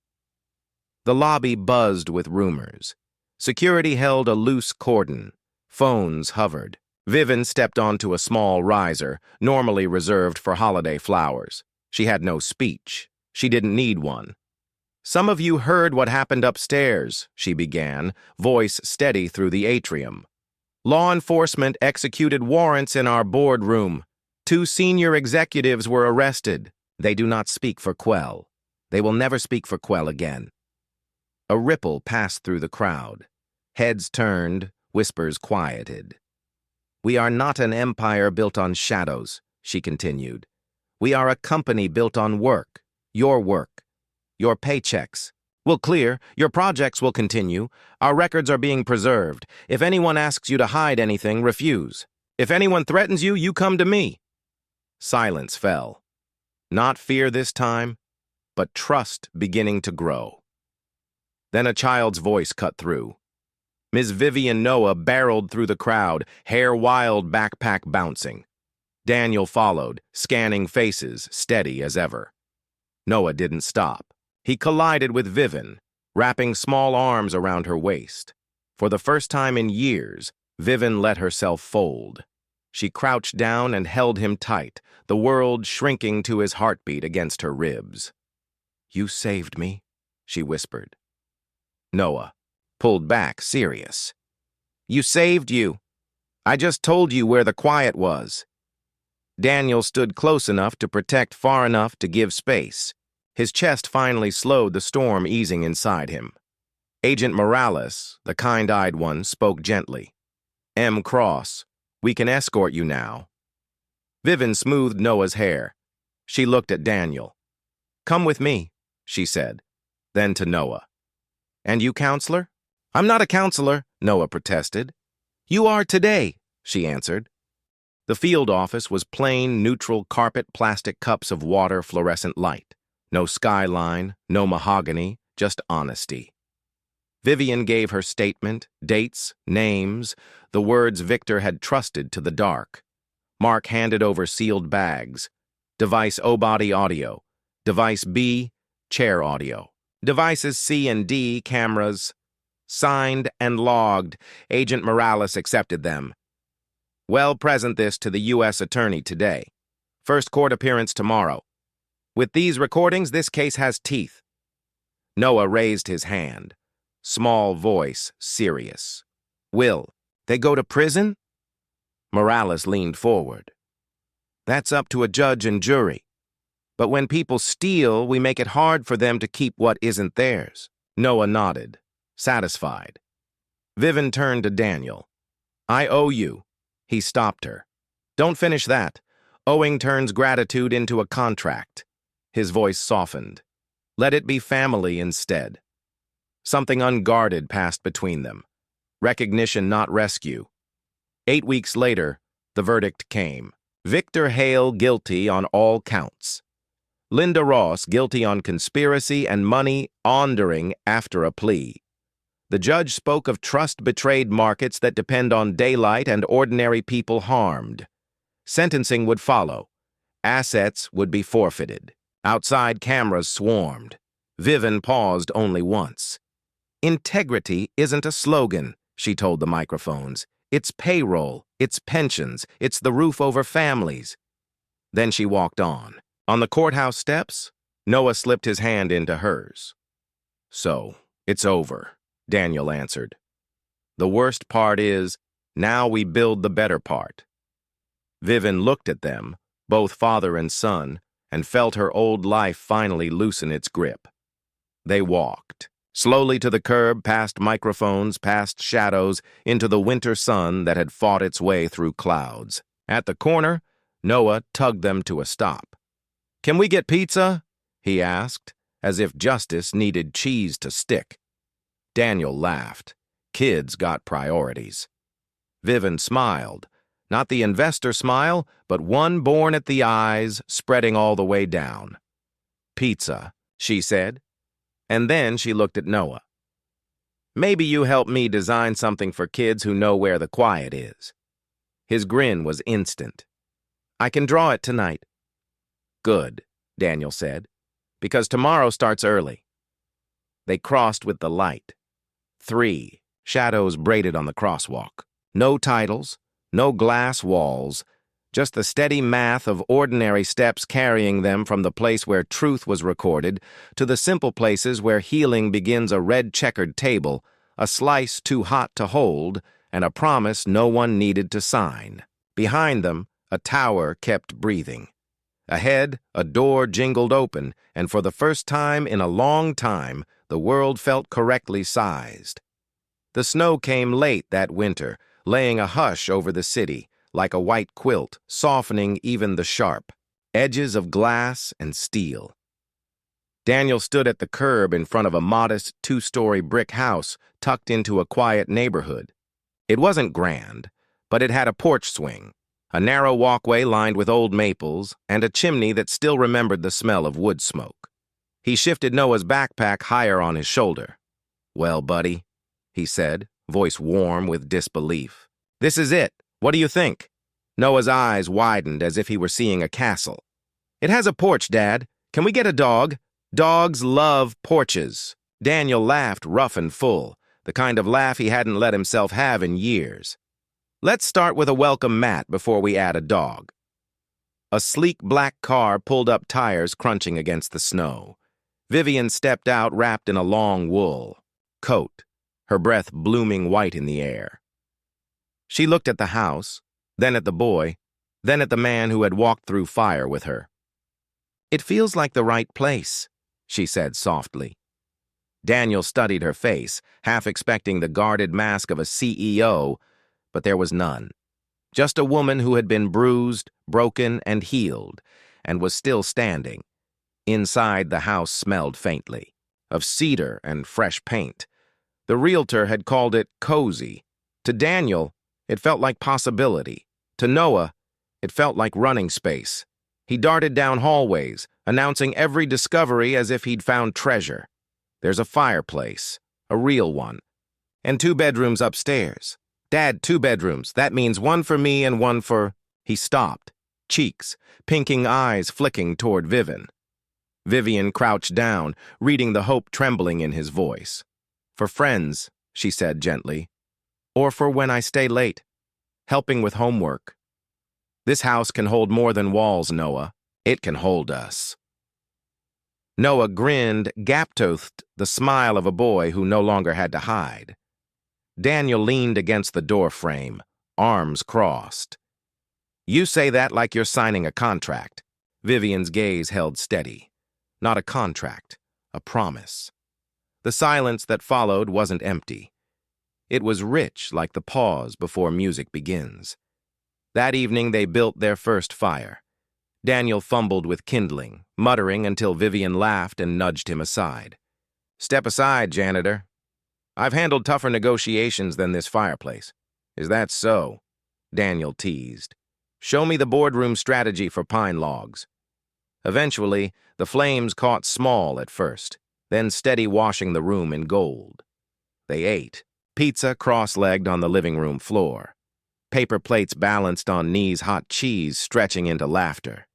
The lobby buzzed with rumors. Security held a loose cordon. Phones hovered. Vivian stepped onto a small riser, normally reserved for holiday flowers. She had no speech. She didn't need one. Some of you heard what happened upstairs, she began, voice steady through the atrium. Law enforcement executed warrants in our boardroom. 2 senior executives were arrested. They do not speak for Quell. They will never speak for Quell again. A ripple passed through the crowd. Heads turned, whispers quieted. We are not an empire built on shadows, she continued. We are a company built on work, your paychecks. We'll clear, your projects will continue, our records are being preserved. If anyone asks you to hide anything, refuse. If anyone threatens you, you come to me. Silence fell. Not fear this time, but trust beginning to grow. Then a child's voice cut through. Ms. Vivian Noah barreled through the crowd, hair wild, backpack bouncing. Daniel followed, scanning faces, steady as ever. Noah didn't stop. He collided with Vivian, wrapping small arms around her waist. For the first time in years, Vivian let herself fold. She crouched down and held him tight, the world shrinking to his heartbeat against her ribs. You saved me, she whispered. Noah pulled back, serious. You saved you. I just told you where the quiet was. Daniel stood close enough to protect, far enough to give space. His chest finally slowed the storm easing inside him. Agent Morales, the kind-eyed one, spoke gently. M. Cross, we can escort you now. Vivian smoothed Noah's hair. She looked at Daniel. Come with me, she said. Then to Noah. And you, counselor? I'm not a counselor, Noah protested. You are today, she answered. The field office was plain, neutral carpet, plastic cups of water, fluorescent light. No skyline, no mahogany, just honesty. Vivian gave her statement, dates, names, the words Victor had trusted to the dark. Mark handed over sealed bags. Device O body audio. Device B, chair audio. Devices C and D, cameras. signed and logged. Agent Morales accepted them. Well, present this to the U.S. Attorney today. First court appearance tomorrow. With these recordings, this case has teeth. Noah raised his hand. Small voice, serious. Will they go to prison? Morales leaned forward. That's up to a judge and jury. But when people steal, we make it hard for them to keep what isn't theirs. Noah nodded, satisfied. Vivian turned to Daniel. I owe you. He stopped her. Don't finish that. Owing turns gratitude into a contract. His voice softened. Let it be family instead. Something unguarded passed between them. Recognition, not rescue. 8 weeks later, the verdict came. Victor Hale guilty on all counts. Linda Ross guilty on conspiracy and money laundering after a plea. The judge spoke of trust-betrayed markets that depend on daylight and ordinary people harmed. Sentencing would follow. Assets would be forfeited. Outside cameras swarmed. Vivian paused only once. Integrity isn't a slogan, she told the microphones. It's payroll, it's pensions, it's the roof over families. Then she walked on. On the courthouse steps, Noah slipped his hand into hers. So, it's over, Daniel answered. The worst part is, now we build the better part. Vivian looked at them, both father and son, and felt her old life finally loosen its grip. They walked, slowly to the curb, past microphones, past shadows, into the winter sun that had fought its way through clouds. At the corner, Noah tugged them to a stop. Can we get pizza? He asked, as if justice needed cheese to stick. Daniel laughed. Kids got priorities. Vivian smiled. Not the investor smile, but one born at the eyes, spreading all the way down. Pizza, she said. And then she looked at Noah. Maybe you help me design something for kids who know where the quiet is. His grin was instant. I can draw it tonight. Good, Daniel said, because tomorrow starts early. They crossed with the light. 3 shadows braided on the crosswalk. No titles, no glass walls, just the steady math of ordinary steps carrying them from the place where truth was recorded to the simple places where healing begins, a red checkered table, a slice too hot to hold, and a promise no one needed to sign. Behind them, a tower kept breathing. Ahead, a door jingled open, and for the first time in a long time, the world felt correctly sized. The snow came late that winter, laying a hush over the city, like a white quilt, softening even the sharp edges of glass and steel. Daniel stood at the curb in front of a modest 2-story brick house tucked into a quiet neighborhood. It wasn't grand, but it had a porch swing, a narrow walkway lined with old maples, and a chimney that still remembered the smell of wood smoke. He shifted Noah's backpack higher on his shoulder. Well, buddy, he said, voice warm with disbelief. This is it. What do you think? Noah's eyes widened as if he were seeing a castle. It has a porch, Dad. Can we get a dog? Dogs love porches. Daniel laughed rough and full, the kind of laugh he hadn't let himself have in years. Let's start with a welcome mat before we add a dog. A sleek black car pulled up, tires crunching against the snow. Vivian stepped out wrapped in a long wool coat, her breath blooming white in the air. She looked at the house, then at the boy, then at the man who had walked through fire with her. It feels like the right place, she said softly. Daniel studied her face, half expecting the guarded mask of a CEO, but there was none. Just a woman who had been bruised, broken, and healed, and was still standing. Inside, the house smelled faintly, of cedar and fresh paint. The realtor had called it cozy. To Daniel, it felt like possibility. To Noah, it felt like running space. He darted down hallways, announcing every discovery as if he'd found treasure. There's a fireplace, a real one, and 2 bedrooms upstairs. Dad, 2 bedrooms. That means one for me and one for... He stopped, cheeks, pinking eyes flicking toward Vivian. Vivian crouched down, reading the hope trembling in his voice. For friends, she said gently. Or for when I stay late, helping with homework. This house can hold more than walls, Noah. It can hold us. Noah grinned, gap-toothed, the smile of a boy who no longer had to hide. Daniel leaned against the door frame, arms crossed. You say that like you're signing a contract. Vivian's gaze held steady. Not a contract, a promise. The silence that followed wasn't empty. It was rich like the pause before music begins. That evening they built their first fire. Daniel fumbled with kindling, muttering until Vivian laughed and nudged him aside. Step aside, Janitor. I've handled tougher negotiations than this fireplace. Is that so? Daniel teased. Show me the boardroom strategy for pine logs. Eventually, the flames caught small at first, then steady washing the room in gold. They ate, pizza cross-legged on the living room floor. Paper plates balanced on knees, hot cheese stretching into laughter.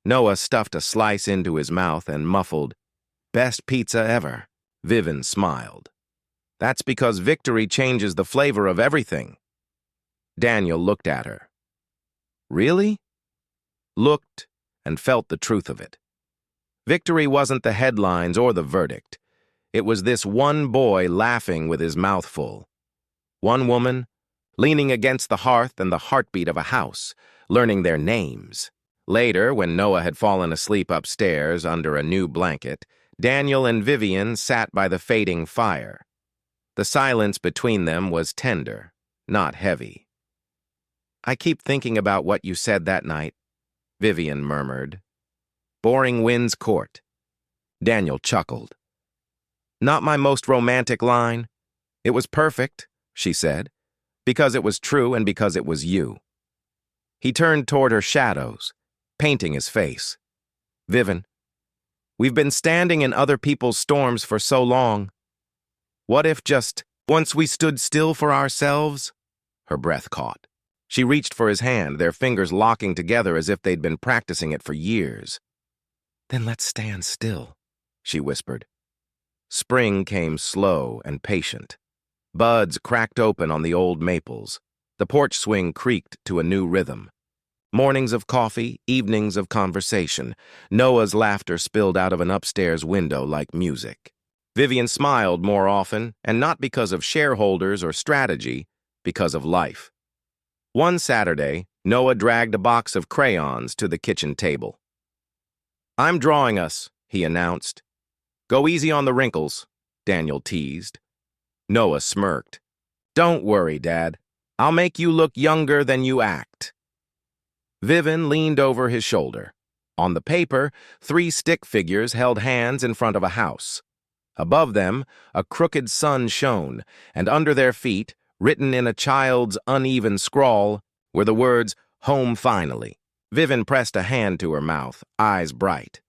Noah stuffed a slice into his mouth and muffled, Best pizza ever. Vivian smiled. That's because victory changes the flavor of everything. Daniel looked at her. Really? Looked and felt the truth of it. Victory wasn't the headlines or the verdict. It was this one boy laughing with his mouth full. One woman, leaning against the hearth and the heartbeat of a house, learning their names. Later, when Noah had fallen asleep upstairs under a new blanket, Daniel and Vivian sat by the fading fire. The silence between them was tender, not heavy. I keep thinking about what you said that night, Vivian murmured. Boring Winds Court. Daniel chuckled. Not my most romantic line. It was perfect, she said, because it was true and because it was you. He turned toward her shadows, painting his face. Vivian, we've been standing in other people's storms for so long. What if just once we stood still for ourselves? Her breath caught. She reached for his hand, their fingers locking together as if they'd been practicing it for years. Then let's stand still, she whispered. Spring came slow and patient. Buds cracked open on the old maples. The porch swing creaked to a new rhythm. Mornings of coffee, evenings of conversation. Noah's laughter spilled out of an upstairs window like music. Vivian smiled more often, and not because of shareholders or strategy, because of life. One Saturday, Noah dragged a box of crayons to the kitchen table. I'm drawing us, he announced. Go easy on the wrinkles, Daniel teased. Noah smirked. Don't worry, Dad. I'll make you look younger than you act. Vivian leaned over his shoulder. On the paper, 3 stick figures held hands in front of a house. Above them, a crooked sun shone, and under their feet, written in a child's uneven scrawl, were the words, Home finally. Vivian pressed a hand to her mouth, eyes bright.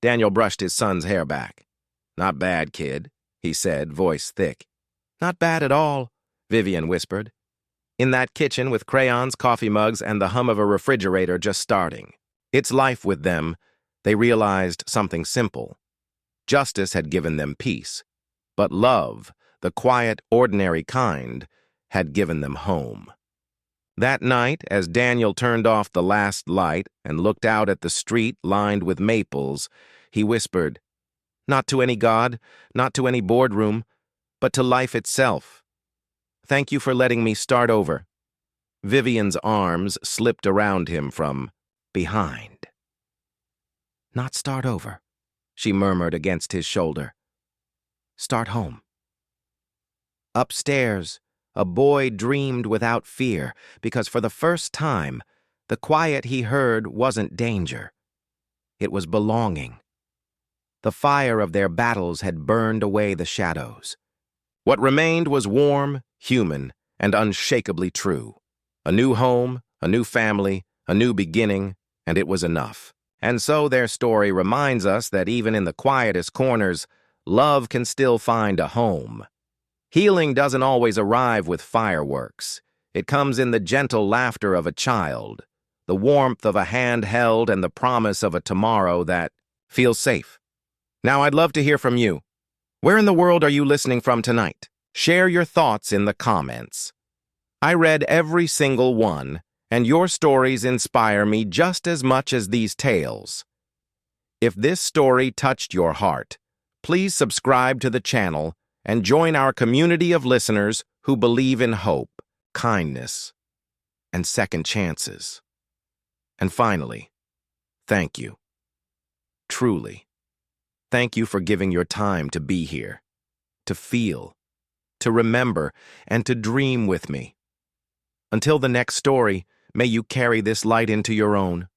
Daniel brushed his son's hair back. Not bad, kid, he said, voice thick. Not bad at all, Vivian whispered. In that kitchen with crayons, coffee mugs, and the hum of a refrigerator just starting. It's life with them. They realized something simple. Justice had given them peace, but love, the quiet, ordinary kind, had given them home. That night, as Daniel turned off the last light and looked out at the street lined with maples, he whispered, Not to any god, not to any boardroom, but to life itself. Thank you for letting me start over. Vivian's arms slipped around him from behind. Not start over, she murmured against his shoulder. Start home. Upstairs, a boy dreamed without fear, because for the first time, the quiet he heard wasn't danger. It was belonging. The fire of their battles had burned away the shadows. What remained was warm, human, and unshakably true. A new home, a new family, a new beginning, and it was enough. And so their story reminds us that even in the quietest corners, love can still find a home. Healing doesn't always arrive with fireworks. It comes in the gentle laughter of a child, the warmth of a hand held, and the promise of a tomorrow that feels safe. Now I'd love to hear from you. Where in the world are you listening from tonight? Share your thoughts in the comments. I read every single one, and your stories inspire me just as much as these tales. If this story touched your heart, please subscribe to the channel and join our community of listeners who believe in hope, kindness, and second chances. And finally, thank you. Truly. Thank you for giving your time to be here, to feel, to remember, and to dream with me. Until the next story, may you carry this light into your own.